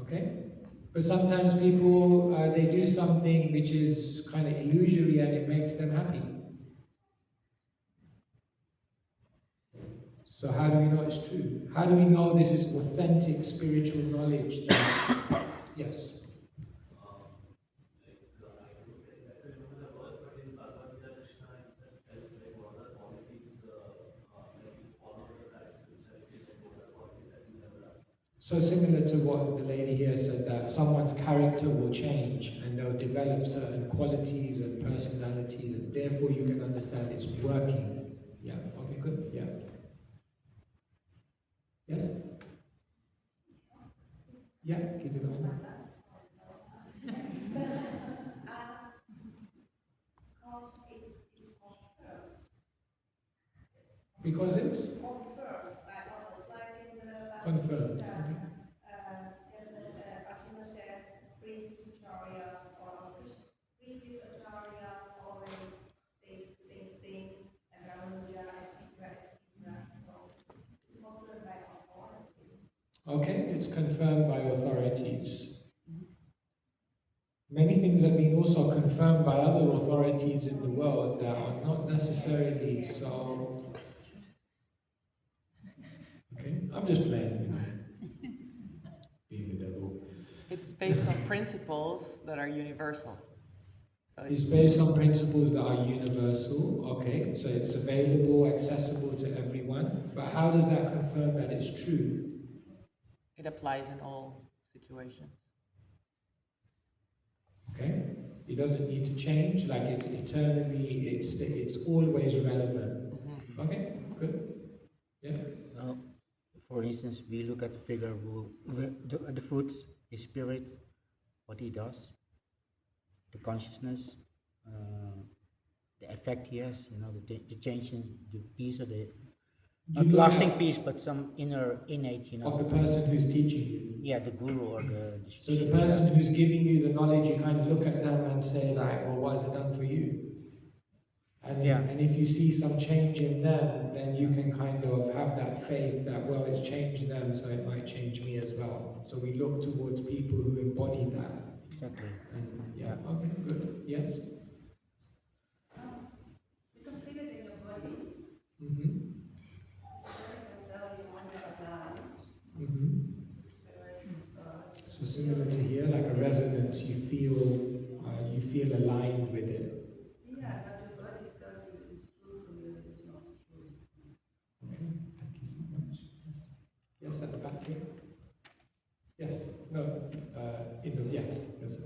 Okay. But sometimes people, they do something which is kind of illusory and it makes them happy. So how do we know it's true? How do we know this is authentic spiritual knowledge? Yes. So similar to what the lady here said, that someone's character will change and they'll develop certain qualities and personalities, and therefore you can understand it's working. Yeah, okay, good, yeah. Yes? Yeah, Gita, go on. Because it's? Confirmed. Arjuna said, previous acharyas always say the same thing, and Ramanuja, etc., etc. So it's confirmed by authorities. Okay, it's confirmed by authorities. Many things have been also confirmed by other authorities in the world that are not necessarily so. Okay, I'm just playing, being the devil. It's based on principles that are universal. So It's based on principles that are universal, okay, so it's available, accessible to everyone, but how does that confirm that it's true? it applies in all situations. Okay, it doesn't need to change, like it's eternally, it's always relevant. Okay, good. Yeah. For instance, we look at the figure the fruits, his spirit, what he does, the consciousness, the effect he has, the changes, the peace or the not lasting peace, but some innate, Of the person who's teaching you. Yeah, the guru or the So the person who's giving you the knowledge, you kind of look at them and say like, well, what has it done for you? And if you see some change in them, then you can kind of have that faith that, well, it's changed them, so it might change me as well. So we look towards people who embody that. Exactly. And yeah, okay, good. Yes? You can feel it in your body. Mm-hmm. So similar to here, like a resonance, you feel aligned with it. Yeah, but your body tells you it's true for you, it's not true. Okay, thank you so much. Yes, at the back here. Yes, no, yes. It's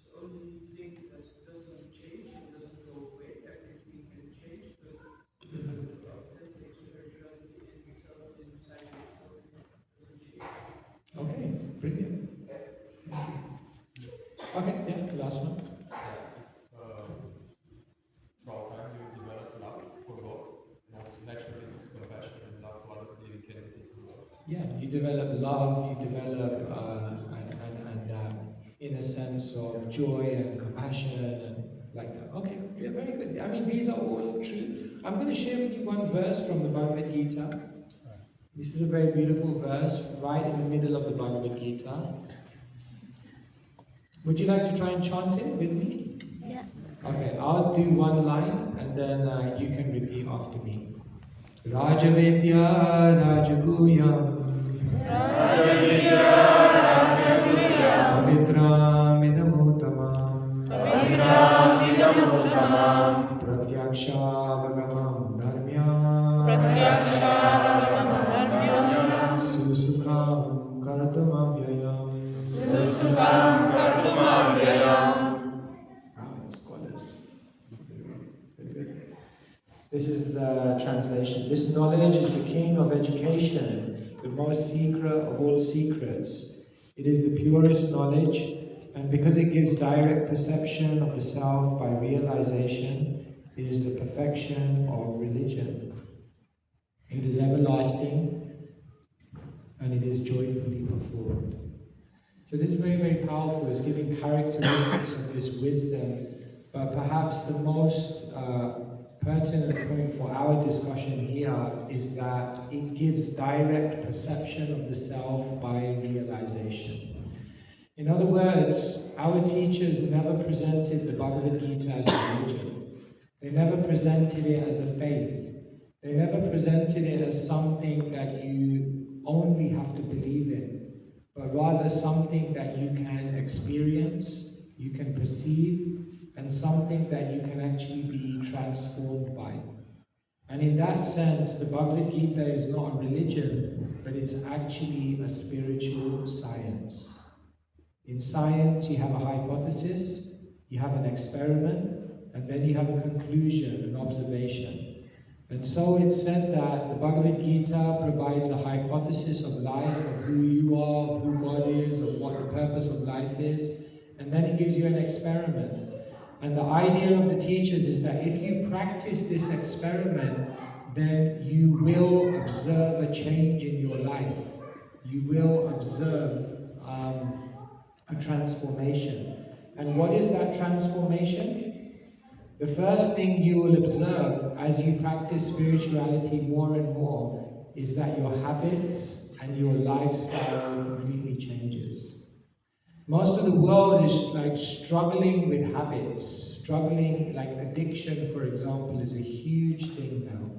the only thing that doesn't change, it doesn't go away, everything can change, but authentic spirituality inside yourself doesn't change. Okay, brilliant. Okay, yeah, last one. 12 times you develop love, you develop inner sense of joy and compassion and like that. Okay, yeah, very good. I mean, these are all true. I'm going to share with you one verse from the Bhagavad Gita. This is a very beautiful verse, right in the middle of the Bhagavad Gita. Would you like to try and chant it with me? Yes. Okay, I'll do one line and then you can repeat after me. Rajavidya Rajaguyam Rajavidya Rajaguyam Pavitram Idamuttamam Pavitram Idamuttamam Pratyaksha-vagamam Dharmyam Pratyaksha-vagamam Dharmyam Susukham Kartumavayam Susukham Kartumavayam. Scholars. This is the translation. This knowledge is the king of education, the most secret of all secrets. It is the purest knowledge, and because it gives direct perception of the self by realization, it is the perfection of religion. It is everlasting, and it is joyfully performed. So this is very, very powerful. It's giving characteristics of this wisdom, but perhaps the most pertinent point for our discussion here is that it gives direct perception of the self by realization. In other words, our teachers never presented the Bhagavad Gita as a religion. They never presented it as a faith. They never presented it as something that you only have to believe in, but rather something that you can experience, you can perceive, and something that you can actually be transformed by. And in that sense, the Bhagavad Gita is not a religion, but it's actually a spiritual science. In science, you have a hypothesis, you have an experiment, and then you have a conclusion, an observation. And so it's said that the Bhagavad Gita provides a hypothesis of life, of who you are, of who God is, of what the purpose of life is, and then it gives you an experiment. And the idea of the teachers is that if you practice this experiment, then you will observe a change in your life. You will observe a transformation. And what is that transformation? The first thing you will observe as you practice spirituality more and more is that your habits and your lifestyle completely changes. Most of the world is like struggling with habits, struggling, like addiction, for example, is a huge thing now.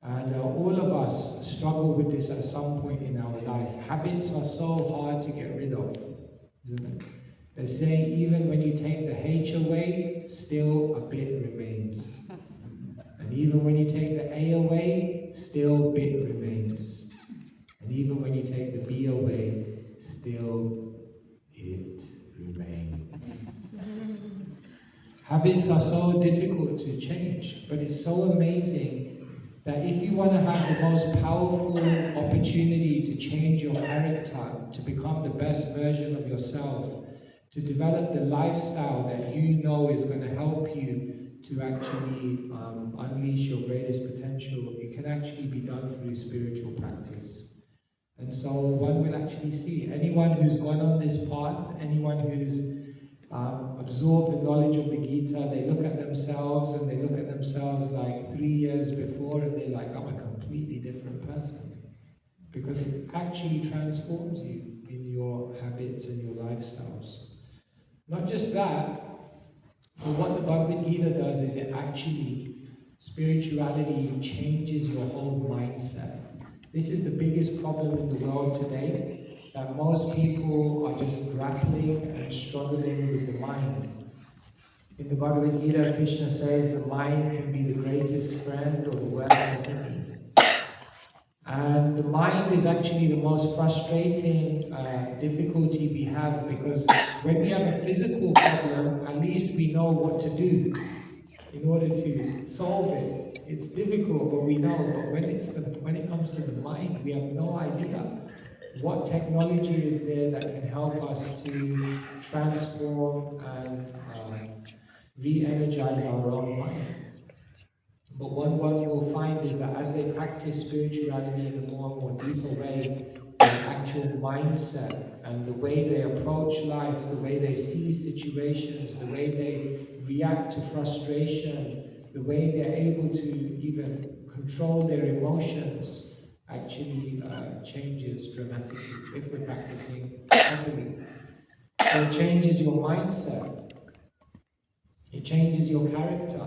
And all of us struggle with this at some point in our life. Habits are so hard to get rid of, isn't it? They say even when you take the H away, still a bit remains. And even when you take the A away, still a bit remains. And even when you take the B away, still it remains. Habits are so difficult to change, but it's so amazing that if you want to have the most powerful opportunity to change your character, to become the best version of yourself, to develop the lifestyle that you know is going to help you to actually unleash your greatest potential, it can actually be done through spiritual practice. And so one will actually see anyone who's gone on this path, anyone who's absorbed the knowledge of the Gita, they look at themselves and they look at themselves like 3 years before and they're like, I'm a completely different person. Because it actually transforms you in your habits and your lifestyles. Not just that, but what the Bhagavad Gita does is it actually, spirituality changes your whole mindset. This is the biggest problem in the world today, that most people are just grappling and struggling with the mind. In the Bhagavad Gita, Krishna says the mind can be the greatest friend or the worst enemy. And the mind is actually the most frustrating difficulty we have, because when we have a physical problem, at least we know what to do in order to solve it. It's difficult, but we know. But when it comes to the mind, we have no idea what technology is there that can help us to transform and re-energize our own mind. But one will find is that as they practice spirituality in a more and more deeper way, the actual mindset and the way they approach life, the way they see situations, the way they react to frustration, the way they're able to even control their emotions actually changes dramatically if we're practicing properly. So it changes your mindset, it changes your character.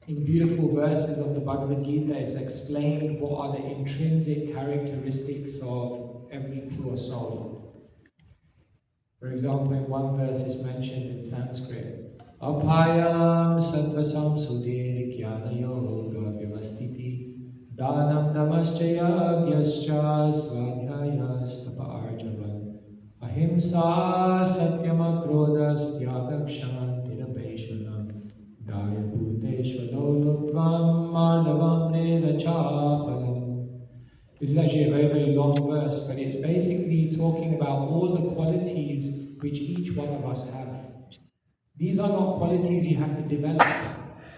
In beautiful verses of the Bhagavad Gita, it's explained what are the intrinsic characteristics of every pure soul. For example, in one verse is mentioned in Sanskrit, Apayam sattva samsudir jnana yoga vivastiti danam namaschaya vyascha svadhyaya stapa arjavan ahimsa satyam akrodas tyagakshantirapeshanam daya bhuteshvalolutvam madhavam nirachapalam. This is actually a very, very long verse, but it's basically talking about all the qualities which each one of us have. These are not qualities you have to develop.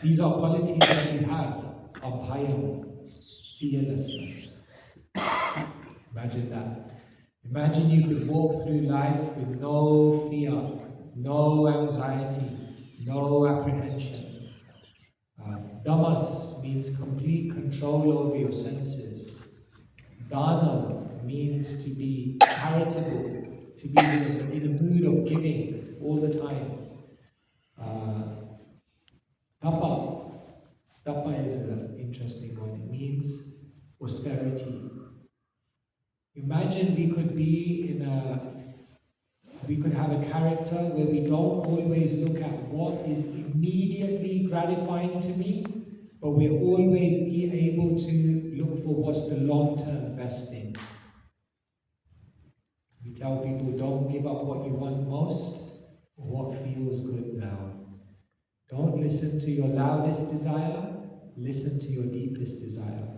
These are qualities that you have. Abhayam, fearlessness. Imagine that. Imagine you could walk through life with no fear, no anxiety, no apprehension. Damas means complete control over your senses. Dhanam means to be charitable, to be in a mood of giving all the time. Tapa is an interesting one. It means austerity. Imagine we could have a character where we don't always look at what is immediately gratifying to me, but we're always able to look for what's the long-term best thing. We tell people, don't give up what you want most, or what feels good now. Don't listen to your loudest desire, listen to your deepest desire.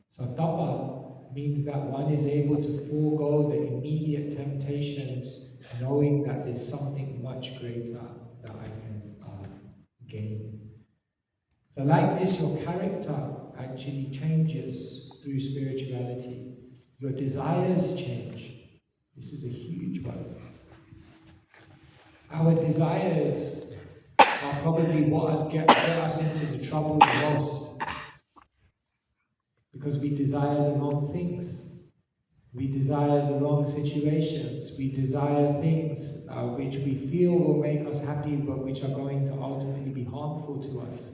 So tapa means that one is able to forego the immediate temptations, knowing that there's something much greater that I can gain. So like this, your character actually changes through spirituality. Your desires change. This is a huge one. Our desires are probably what get us into the trouble the most. Because we desire the wrong things. We desire the wrong situations. We desire things which we feel will make us happy, but which are going to ultimately be harmful to us.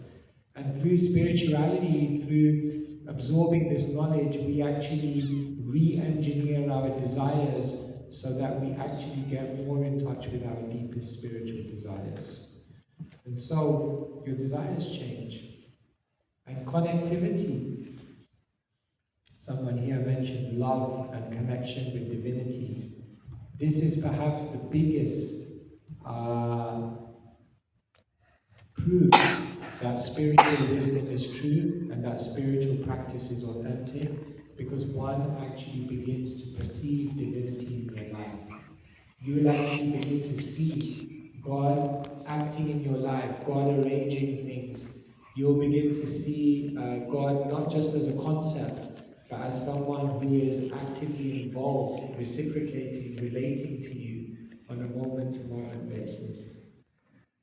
And through spirituality, through absorbing this knowledge, we actually re-engineer our desires so that we actually get more in touch with our deepest spiritual desires. And so, your desires change. And connectivity. Someone here mentioned love and connection with divinity. This is perhaps the biggest proof that spiritual wisdom is true and that spiritual practice is authentic, because one actually begins to perceive divinity in your life. You will actually begin to see God acting in your life, God arranging things. You'll begin to see God not just as a concept, but as someone who is actively involved, reciprocating, relating to you on a moment-to-moment basis.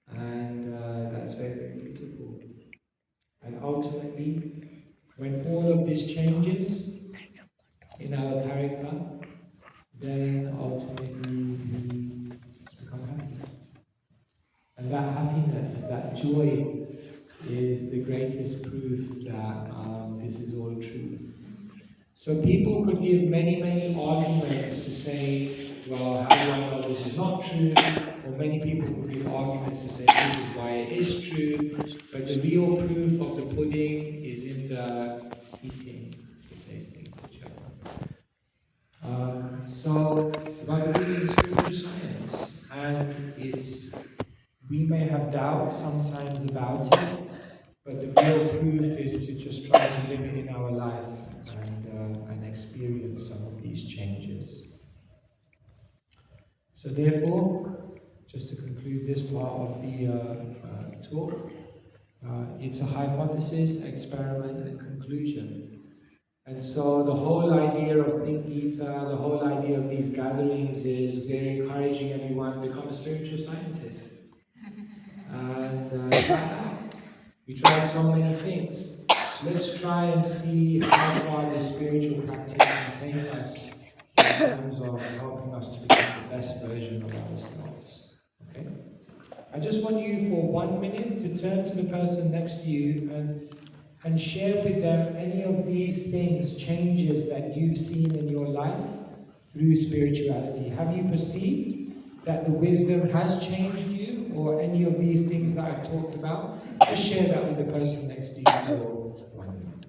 And that's very, very beautiful. And ultimately, when all of this changes in our character, then ultimately we become happy. And that happiness, that joy, is the greatest proof that this is all true. So people could give many, many arguments to say, well, how do I know this is not true? Or many people could give arguments to say this is why it is true. But the real proof of the pudding is in the eating, the tasting, whichever. So Bhagavad Gita is a spiritual science, and we may have doubts sometimes about it, but the real proof is to just try to live it in our life and experience some of these changes. So therefore, just to conclude this part of the talk. It's a hypothesis, experiment, and conclusion. And so the whole idea of Think Gita, the whole idea of these gatherings is we're encouraging everyone to become a spiritual scientist. And we tried so many things. Let's try and see how far this spiritual practice can take us in terms of helping us to become the best version of ourselves. Okay? I just want you for 1 minute to turn to the person next to you and share with them any of these things, changes that you've seen in your life through spirituality. Have you perceived that the wisdom has changed you, or any of these things that I've talked about? Just share that with the person next to you for 1 minute.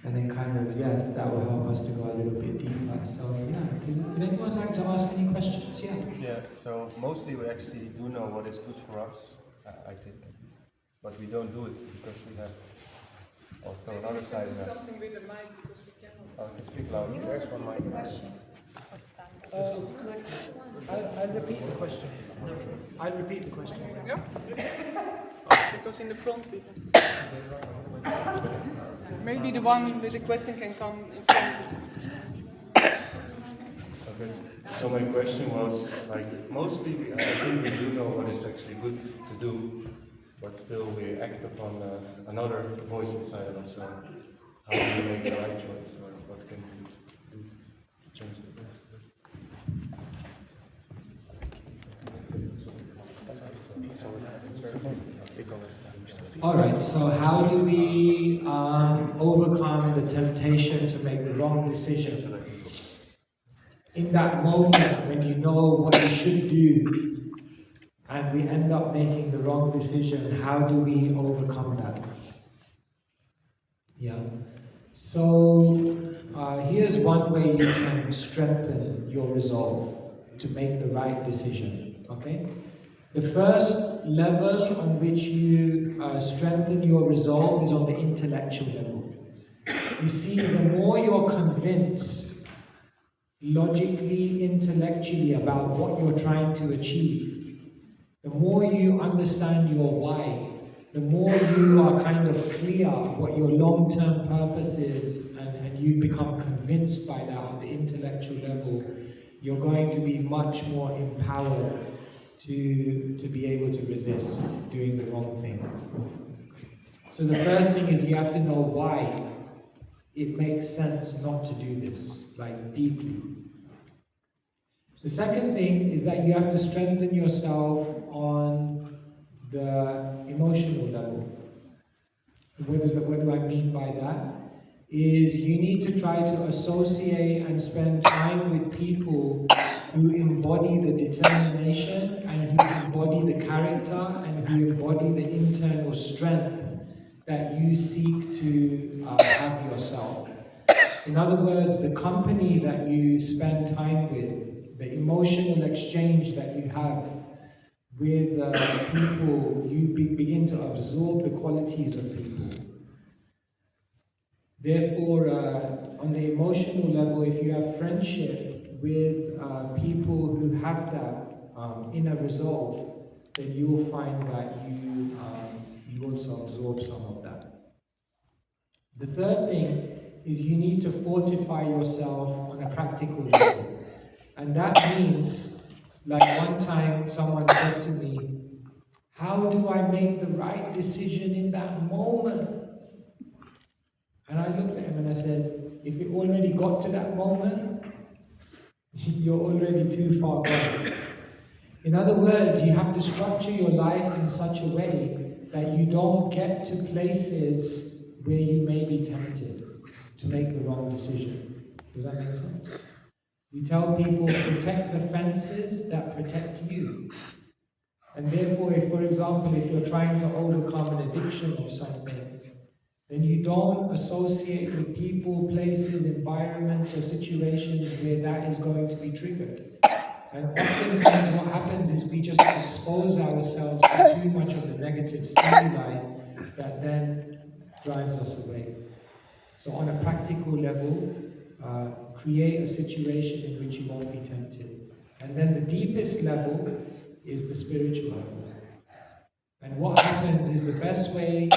And then kind of, yes, that will help us to go a little bit deeper. So yeah, would anyone like to ask any questions? Yeah. Yeah, so mostly we actually do know what is good for us, I think. But we don't do it because we have also another side of us. Something with the mic because we cannot. I can speak louder. There's one mic. I'll repeat the question. I'll repeat the question. Yeah? Because in the front we can. Maybe the one with the question can come in front. Okay, so my question was, like, mostly I think we do know what is actually good to do, but still we act upon another voice inside of us. So how do we make the right choice, or what can we do to change that? Alright, so how do we overcome the temptation to make the wrong decision? In that moment when you know what you should do and we end up making the wrong decision, how do we overcome that? Yeah. So here's one way you can strengthen your resolve to make the right decision. Okay? The first level on which you strengthen your resolve is on the intellectual level. You see, the more you're convinced logically, intellectually about what you're trying to achieve, the more you understand your why, the more you are kind of clear what your long-term purpose is, and you become convinced by that on the intellectual level, you're going to be much more empowered to be able to resist doing the wrong thing. So the first thing is you have to know why it makes sense not to do this, like deeply. The second thing is that you have to strengthen yourself on the emotional level. What do I mean by that? Is you need to try to associate and spend time with people who embody the determination and who embody the character and who embody the internal strength that you seek to have yourself. In other words, the company that you spend time with, the emotional exchange that you have with people, you begin to absorb the qualities of people. Therefore, on the emotional level, if you have friendship with people who have that inner resolve, then you will find that you also absorb some of that. The third thing is you need to fortify yourself on a practical level. And that means, like one time someone said to me, how do I make the right decision in that moment? And I looked at him and I said, if it already got to that moment, you're already too far gone. In other words, you have to structure your life in such a way that you don't get to places where you may be tempted to make the wrong decision. Does that make sense? We tell people, protect the fences that protect you. And therefore, if, for example, if you're trying to overcome an addiction of something, then you don't associate with people, places, environments, or situations where that is going to be triggered. And oftentimes what happens is we just expose ourselves to too much of the negative stimuli that then drives us away. So on a practical level, create a situation in which you won't be tempted. And then the deepest level is the spiritual level. And what happens is the best way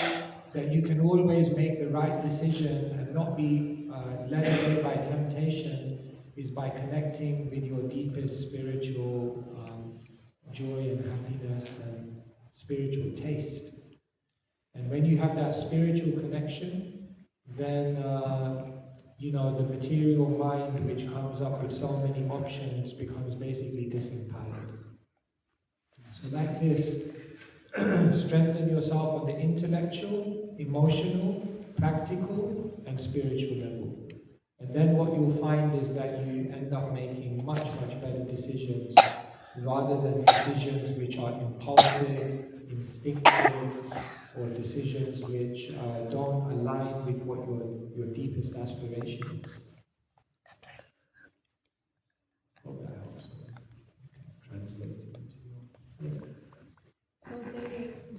that you can always make the right decision and not be led away by temptation is by connecting with your deepest spiritual joy and happiness and spiritual taste. And when you have that spiritual connection, then the material mind, which comes up with so many options, becomes basically disempowered. So like this, strengthen yourself on the intellectual, emotional, practical, and spiritual level. And then what you'll find is that you end up making much, much better decisions rather than decisions which are impulsive, instinctive, or decisions which don't align with what your deepest aspiration is. Hope that helps. Translate it into your... Yes. So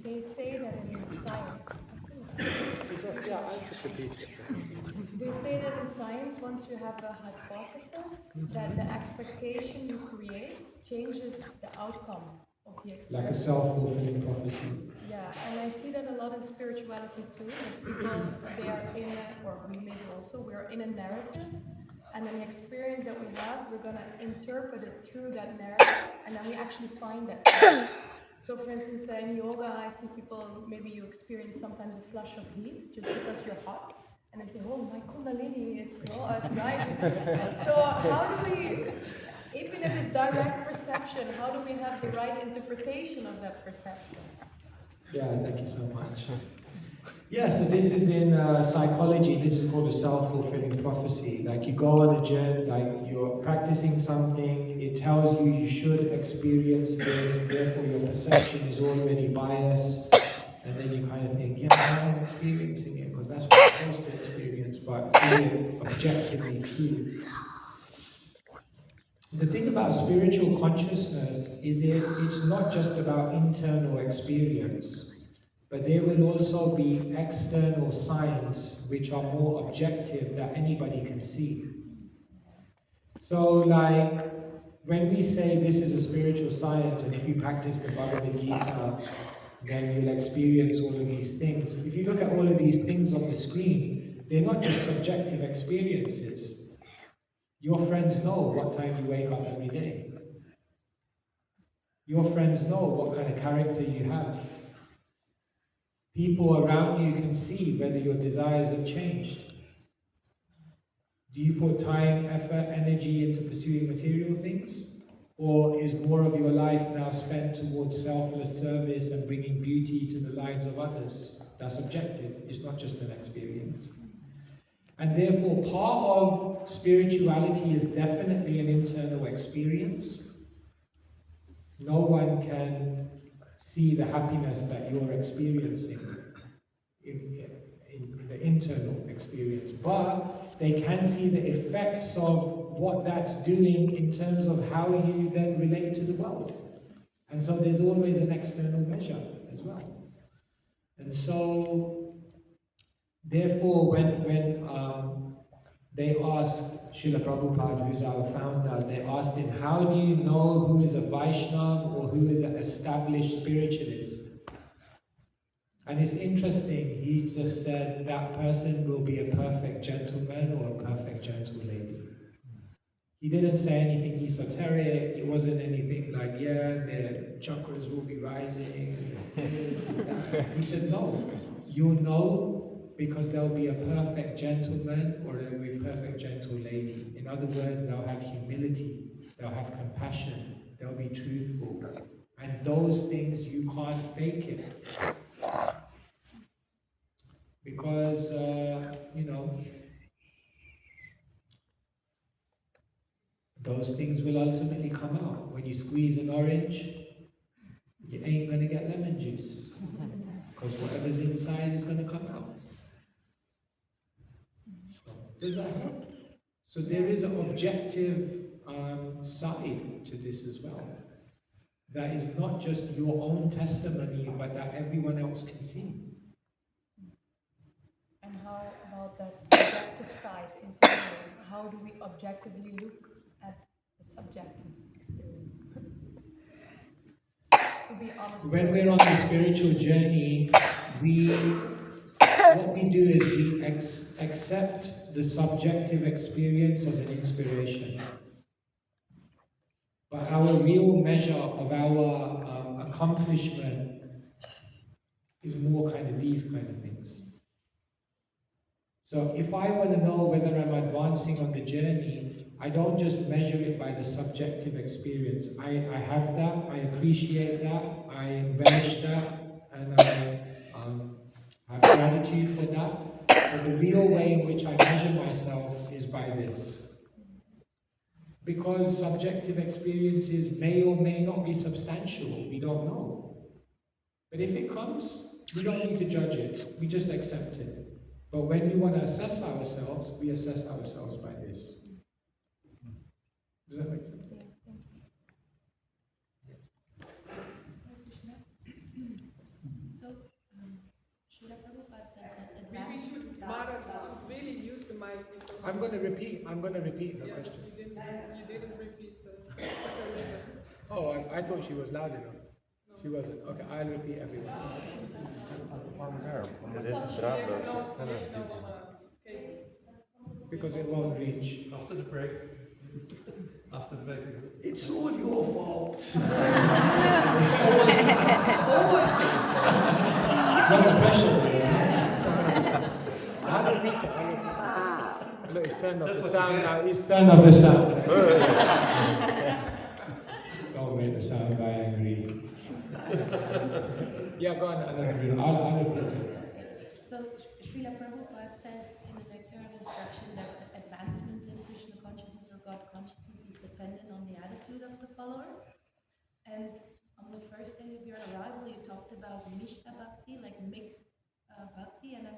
they say that in science. Yeah, I'll just repeat it. They say that in science, once you have a hypothesis, that the expectation you create changes the outcome of the experiment. Like a self-fulfilling prophecy. Yeah, and I see that a lot in spirituality too. That people, they are in a, or we maybe also, we're in a narrative, and then the experience that we have, we're gonna interpret it through that narrative, and then we actually find that. So for instance, in yoga, I see people, maybe you experience sometimes a flush of heat just because you're hot. And they say, oh, my kundalini, it's rising. And so how do we, even if it's direct perception, how do we have the right interpretation of that perception? Yeah, thank you so much. Yeah, so this is in psychology, this is called a self-fulfilling prophecy. Like you go on a journey, like you're practicing something, it tells you you should experience this, therefore your perception is already biased, and then you kind of think, yeah, I'm experiencing it, because that's what I'm supposed to experience, but is it objectively true? The thing about spiritual consciousness is it's not just about internal experience. But there will also be external signs which are more objective that anybody can see. So like, when we say this is a spiritual science, and if you practice the Bhagavad Gita, then you'll experience all of these things. If you look at all of these things on the screen, they're not just subjective experiences. Your friends know what time you wake up every day. Your friends know what kind of character you have. People around you can see whether your desires have changed. Do you put time, effort, energy into pursuing material things? Or is more of your life now spent towards selfless service and bringing beauty to the lives of others? That's objective, it's not just an experience. And therefore, part of spirituality is definitely an internal experience. No one can see the happiness that you're experiencing in the internal experience, but they can see the effects of what that's doing in terms of how you then relate to the world. And so there's always an external measure as well. And so, therefore, when they asked Srila Prabhupada, who's our founder, they asked him, how do you know who is a Vaishnav or who is an established spiritualist? And it's interesting, he just said that person will be a perfect gentleman or a perfect gentle lady. He didn't say anything esoteric, it wasn't anything like, yeah, their chakras will be rising, this and that. He said, no, you'll know because there'll be a perfect gentleman or there'll be a perfect gentle lady. In other words, they'll have humility, they'll have compassion, they'll be truthful. And those things, you can't fake it. Because, those things will ultimately come out. When you squeeze an orange, you ain't going to get lemon juice, because whatever's inside is going to come out. So, does that help? So there is an objective side to this as well. That is not just your own testimony, but that everyone else can see. And how about that subjective side internally? How do we objectively look at the subjective experience? To be honest. When we're on the spiritual journey, what we do is we accept the subjective experience as an inspiration. But our real measure of our accomplishment is more kind of these kind of things. So if I want to know whether I'm advancing on the journey, I don't just measure it by the subjective experience. I have that, I appreciate that, I relish that, and I have gratitude for that. But the real way in which I measure myself is by this. Because subjective experiences may or may not be substantial, we don't know. But if it comes, we don't need to judge it, we just accept it. But when we want to assess ourselves, we assess ourselves by this. Does that make sense? So, Srila Prabhupada says that We should, Maharaj, we should really use the mic. Because I'm going to repeat the question. You didn't repeat. Oh, I thought she was loud enough. She wasn't. Okay, I'll repeat everything. Because it won't reach. After the break. After the break. It's all your fault. It's under pressure. I'll repeat it. Look, it's turned off the sound now. It's turned off the sound. Don't make the sound guy angry. Yeah, go on. I'll repeat it. So, Srila Prabhupada says in the Nectar of Instruction that the advancement in Krishna consciousness or God consciousness is dependent on the attitude of the follower. And on the first day of your arrival, you talked about Mishta Bhakti, like mixed Bhakti, and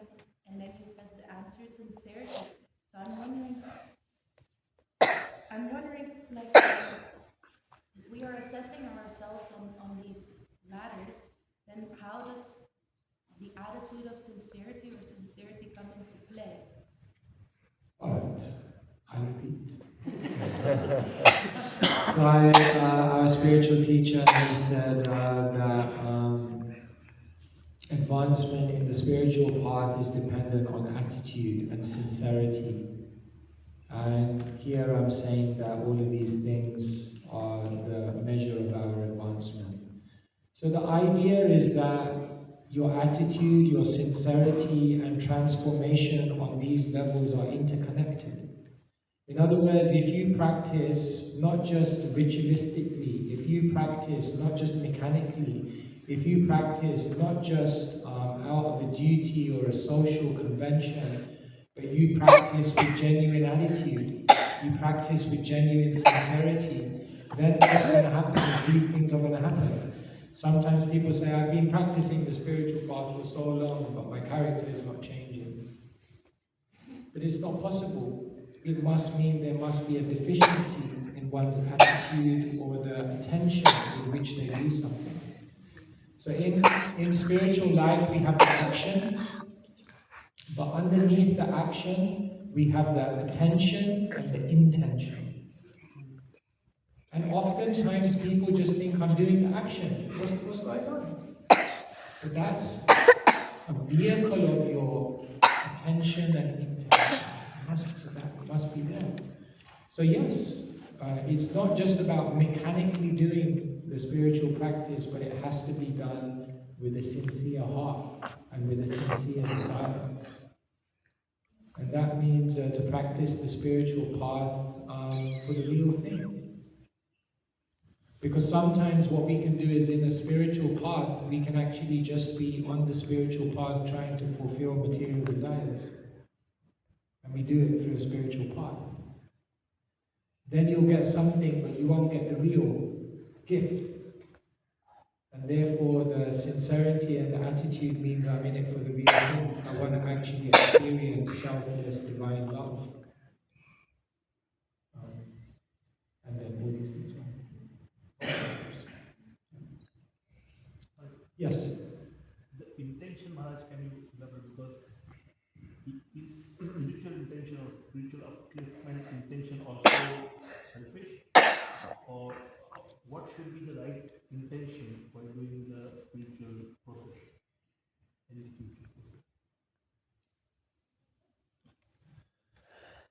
then you said the answer is sincerity. So I'm wondering, like, if we are assessing ourselves on these ladders, then how does the attitude of sincerity or sincerity come into play? Alright, I'll repeat. So our spiritual teacher, he said that advancement in the spiritual path is dependent on attitude and sincerity. And here I'm saying that all of these things are the measure of our advancement. So the idea is that your attitude, your sincerity, and transformation on these levels are interconnected. In other words, if you practice not just ritualistically, if you practice not just mechanically, if you practice not just out of a duty or a social convention, but you practice with genuine attitude, you practice with genuine sincerity, then what's going to happen is these things are going to happen. Sometimes people say, I've been practicing the spiritual path for so long, but my character is not changing. But it's not possible. It must mean there must be a deficiency in one's attitude or the attention with which they do something. So in spiritual life, we have the action, but underneath the action, we have the attention and the intention. And oftentimes people just think I'm doing the action. What's going on? But that's a vehicle of your attention and intention. So that must be there. So yes, it's not just about mechanically doing the spiritual practice, but it has to be done with a sincere heart and with a sincere desire. And that means to practice the spiritual path for the real thing. Because sometimes what we can do is in a spiritual path, we can actually just be on the spiritual path trying to fulfill material desires. And we do it through a spiritual path. then you'll get something, but you won't get the real gift. And therefore, the sincerity and the attitude means I'm in it for the real thing. I want to actually experience selfless divine love. And then all these things. Yes? The intention, Maharaj, can you elaborate? Because is spiritual intention or spiritual upliftment intention also selfish? Or what should be the right intention while doing the spiritual process? Any spiritual process?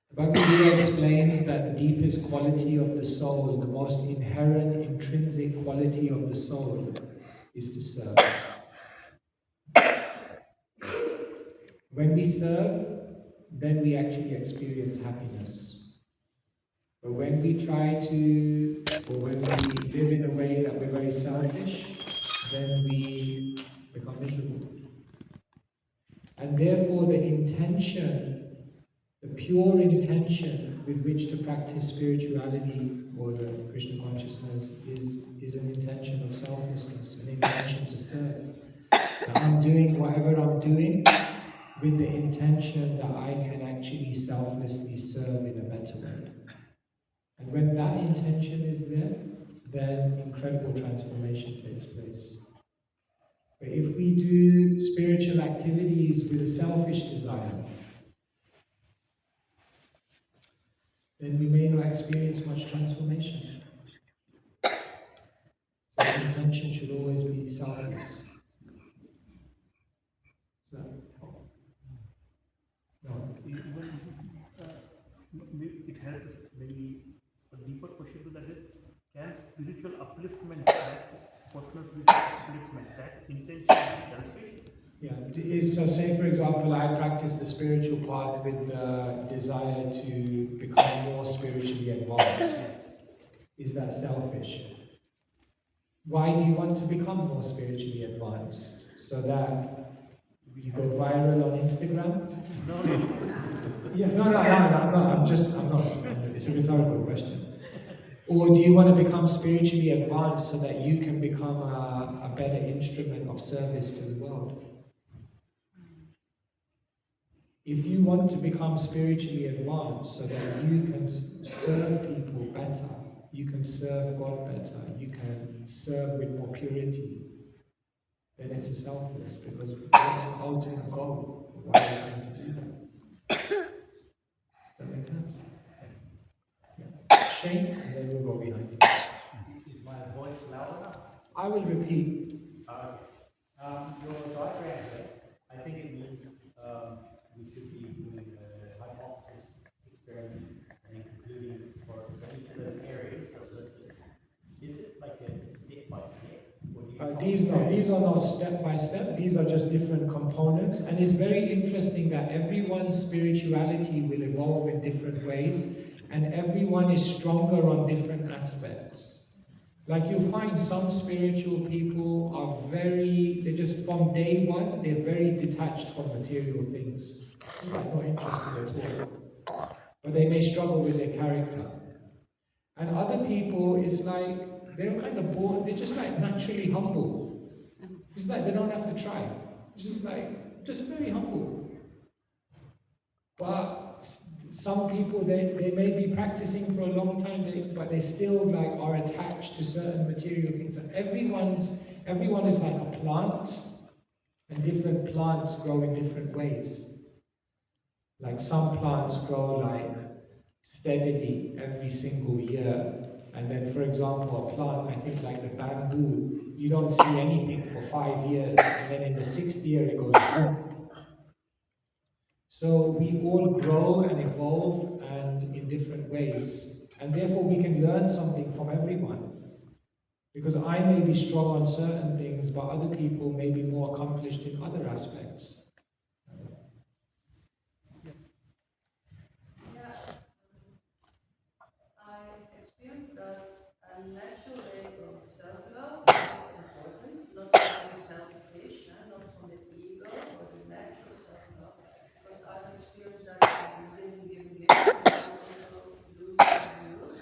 The Bhagavad Gita explains that the deepest quality of the soul, the most inherent, intrinsic quality of the soul, is to serve. When we serve, then we actually experience happiness. But when we try to, or when we live in a way that we're very selfish, then we become miserable. And therefore the intention, the pure intention with which to practice spirituality or the Krishna consciousness is an intention of selflessness, an intention to serve. That I'm doing whatever I'm doing with the intention that I can actually selflessly serve in a better way. And when that intention is there, then incredible transformation takes place. But if we do spiritual activities with a selfish desire, then we may not experience much transformation. So the intention should always be selfless. So, no. It has maybe a deeper question to that is, can spiritual upliftment, that personal spiritual upliftment, that intention is selfish? Yeah, so say for example, I practice the spiritual path with the desire to become more spiritually advanced. Is that selfish? Why do you want to become more spiritually advanced? So that you go viral on Instagram? Yeah, no, I'm not, it's a rhetorical question. Or do you want to become spiritually advanced so that you can become a better instrument of service to the world? If you want to become spiritually advanced so that you can serve people better, you can serve God better, you can serve with more purity, then it's a selfless, because what's the ultimate goal? Why are you trying to do that? Does that make sense? Yeah. Shane, and then we'll go behind you. Is my voice loud enough? I will repeat. Your diagram there, I think it means we should be doing a hypothesis experiment and concluding for each of those areas that are listed. Is it like a step by step? These are not step by step, these are just different components, and it's very interesting that everyone's spirituality will evolve in different ways, and everyone is stronger on different aspects. Like you'll find some spiritual people are they're just from day one, they're very detached from material things. Like not interested at all. But they may struggle with their character. And other people, it's like, they're kind of bored, they're just like naturally humble. It's like they don't have to try. It's just like, just very humble. But some people, they may be practicing for a long time, but they still like are attached to certain material things. And everyone is like a plant, and different plants grow in different ways. Like some plants grow like steadily every single year. And then, for example, a plant, I think like the bamboo, you don't see anything for 5 years, and then in the 6th year it goes boom. So we all grow and evolve and in different ways. And therefore we can learn something from everyone. Because I may be strong on certain things, but other people may be more accomplished in other aspects. Yeah, I experienced that a natural way of self-love is important, not from the selfish, not from the ego, but the natural self-love. Because I've experienced that giving, and also losing views.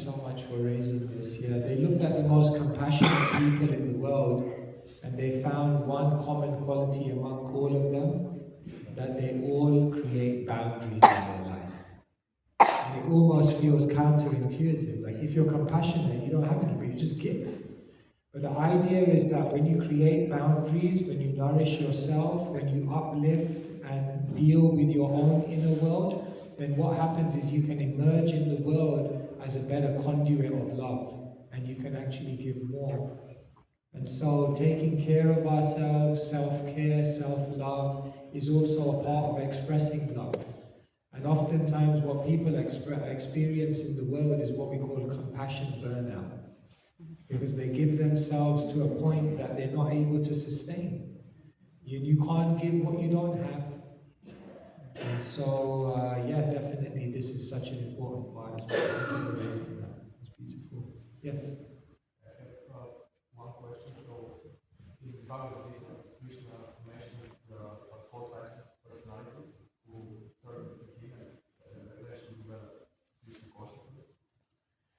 so much for raising this. Yeah, they looked at the most compassionate people in the world, and they found one common quality among all of them, that they all create boundaries in their life. And it almost feels counterintuitive. Like if you're compassionate, you don't have any, but you just give. But the idea is that when you create boundaries, when you nourish yourself, when you uplift and deal with your own inner world, then what happens is you can emerge in the world as a better conduit of love, and you can actually give more. And so taking care of ourselves, self-care, self-love, is also a part of expressing love. And oftentimes what people experience in the world is what we call compassion burnout. Because they give themselves to a point that they're not able to sustain. You can't give what you don't have. And so, yeah, definitely this is such an important part as well. Thank you for raising that. It's beautiful. Yes? I have one question. So, in the Bhagavad Gita, Krishna mentions 4 types of personalities who turn to him and eventually develop Krishna consciousness.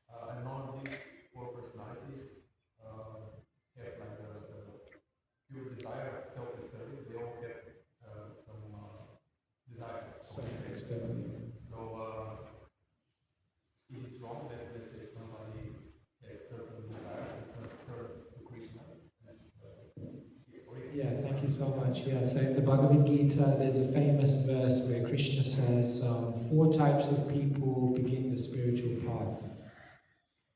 And none of these 4 personalities have like the pure desire of selfless service. They all have some desires. Externally. So, is it wrong that, let's say, somebody has certain desires and turns to Krishna? Yeah, thank you so much. Yeah, so in the Bhagavad Gita, there's a famous verse where Krishna says, 4 types of people begin the spiritual path.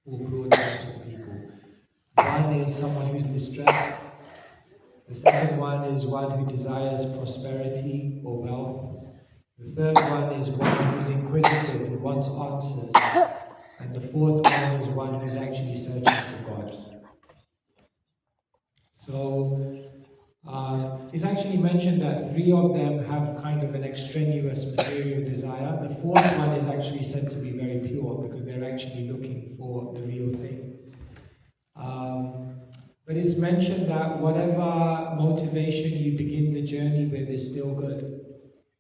4 broad types of people. One is someone who's distressed. The second one is one who desires prosperity or wealth. The third one is one who's inquisitive, who wants answers. And the fourth one is one who's actually searching for God. So, it's actually mentioned that 3 of them have kind of an extraneous material desire. The 4th one is actually said to be very pure because they're actually looking for the real thing. But it's mentioned that whatever motivation you begin the journey with is still good,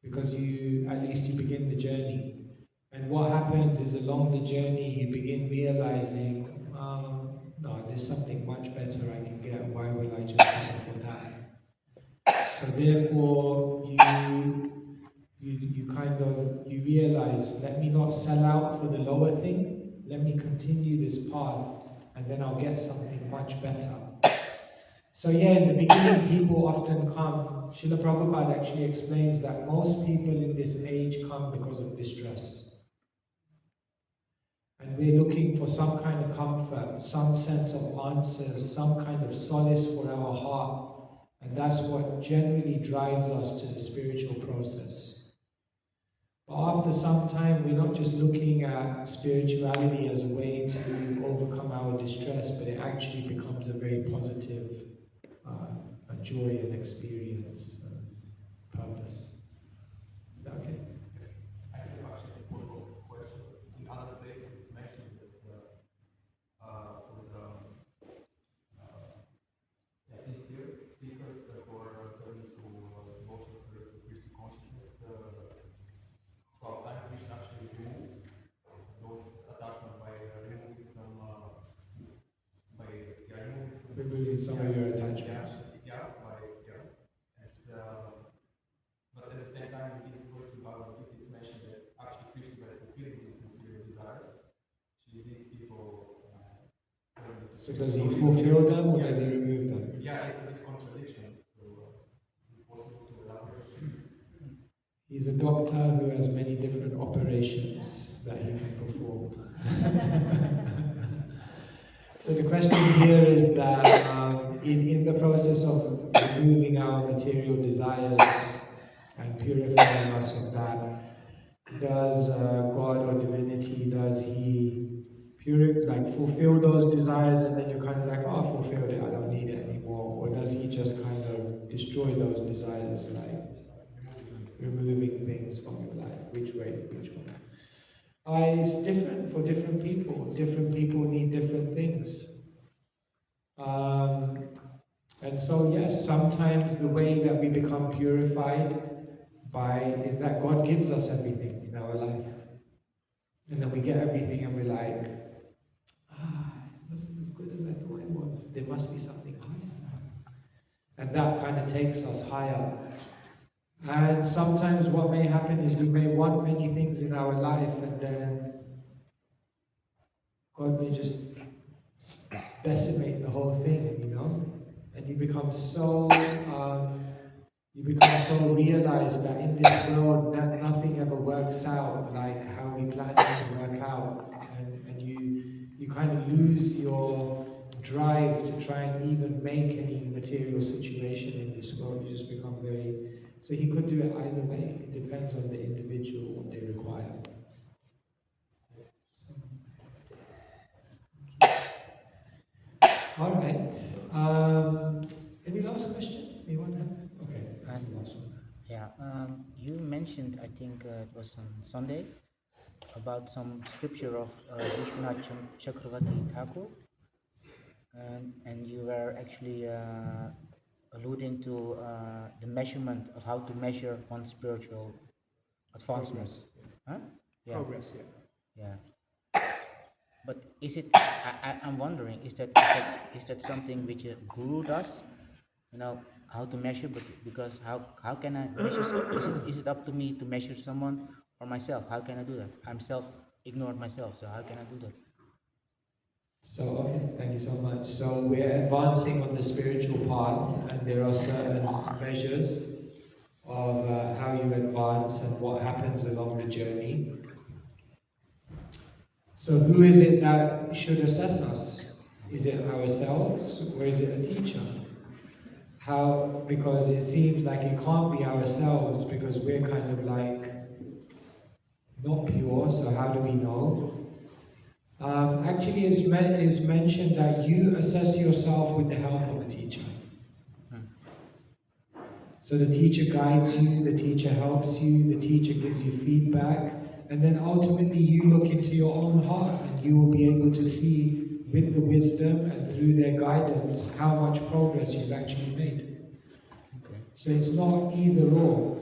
because at least you begin the journey. And what happens is along the journey you begin realizing, no, there's something much better I can get, why will I just settle for that? So therefore you realize, let me not sell out for the lower thing, let me continue this path, and then I'll get something much better. So yeah, in the beginning people often come, Srila Prabhupada actually explains that most people in this age come because of distress. And we're looking for some kind of comfort, some sense of answers, some kind of solace for our heart. And that's what generally drives us to the spiritual process. But after some time, we're not just looking at spirituality as a way to overcome our distress, but it actually becomes a very positive joy and experience, purpose. Is that okay? I have actually a follow-up question. In other places, it's mentioned that for the sincere seekers who are turning to devotional service of Krishna consciousness, throughout time, Krishna actually removes those attachments by removing some removing some of your attachments. But at the same time, in this verse in Bhagavad Gita, it's mentioned that actually Krishna, by fulfilling these material desires, these people. So does he fulfill them or does he remove them? Yeah, it's a bit contradiction. So is it possible to elaborate? He's a doctor who has many different operations that he can perform. So the question here is that in the process of removing our material desires and purifying us of that, does God or divinity, does he fulfill those desires and then you're kind of like, oh, I fulfilled it, I don't need it anymore? Or does he just kind of destroy those desires, like removing things from your life? Which way, which one? It's different for different people. Different people need different things. And so yes, sometimes the way that we become purified is that God gives us everything in our life. And then we get everything and we're like, good as I thought it was. There must be something higher. And that kind of takes us higher. And sometimes what may happen is we may want many things in our life, and then God may just decimate the whole thing, you know? And you become so realized that in this world that nothing ever works out like how we plan it to work out, and you kind of lose your drive to try and even make any material situation in this world. You just become very... So he could do it either way. It depends on the individual, what they require. All right. Any last question? Anyone have? Okay, that's the last one. Yeah, you mentioned, I think it was on Sunday, about some scripture of Vishwanath Chakravarti Thakur, and you were actually alluding to the measurement of how to measure one's spiritual advancement. Huh? Yeah. Progress, yeah. Yeah. But is it? I'm wondering, is that something which a guru does? You know how to measure, but because how can I measure? Is it up to me to measure someone or myself? How can I do that? I'm ignored myself, so how can I do that? So, okay, thank you so much. So we're advancing on the spiritual path, and there are certain measures of how you advance and what happens along the journey. So who is it that should assess us? Is it ourselves, or is it a teacher? How? Because it seems like it can't be ourselves, because we're kind of like not pure, so how do we know? Actually, it's mentioned that you assess yourself with the help of a teacher. So the teacher guides you, the teacher helps you, the teacher gives you feedback, and then ultimately you look into your own heart, and you will be able to see with the wisdom and through their guidance how much progress you've actually made. Okay. So it's not either or.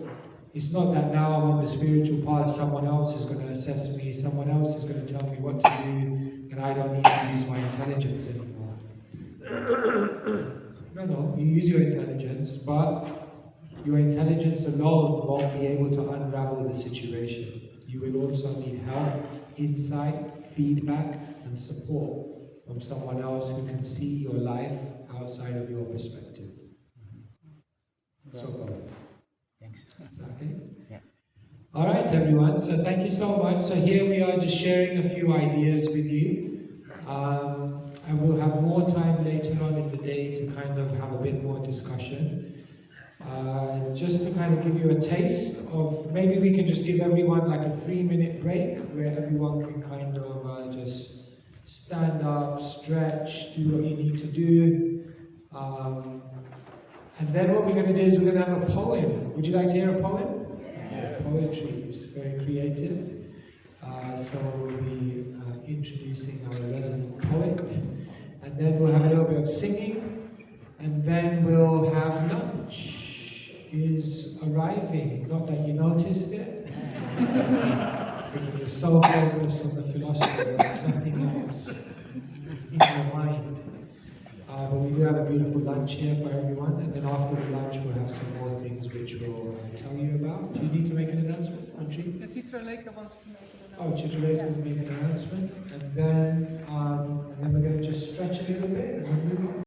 It's not that now I'm on the spiritual path, someone else is going to assess me, someone else is going to tell me what to do, and I don't need to use my intelligence anymore. No, you use your intelligence, but your intelligence alone won't be able to unravel the situation. You will also need help, insight, feedback, and support from someone else who can see your life outside of your perspective. So both. Thanks. Is that okay? Yeah. All right, everyone. So thank you so much. So here we are, just sharing a few ideas with you. And we'll have more time later on in the day to kind of have a bit more discussion. Just to kind of give you a taste of, maybe we can just give everyone like a 3-minute break where everyone can kind of just stand up, stretch, do what you need to do. And then what we're going to do is we're going to have a poem. Would you like to hear a poem? Yeah. Poetry is very creative. So we'll be introducing our resident poet. And then we'll have a little bit of singing. And then we'll have lunch. Is arriving. Not that you noticed it. Because you're so focused on the philosophy, there's nothing else. It's in your mind. But we do have a beautiful lunch here for everyone, and then after the lunch we'll have some more things which we'll tell you about. Do you need to make an announcement, Andri? Yes, Chitraleka wants to make an Oh, announcement. Chitraleka's going to make an announcement, and then we're going to just stretch a little bit, and then move on.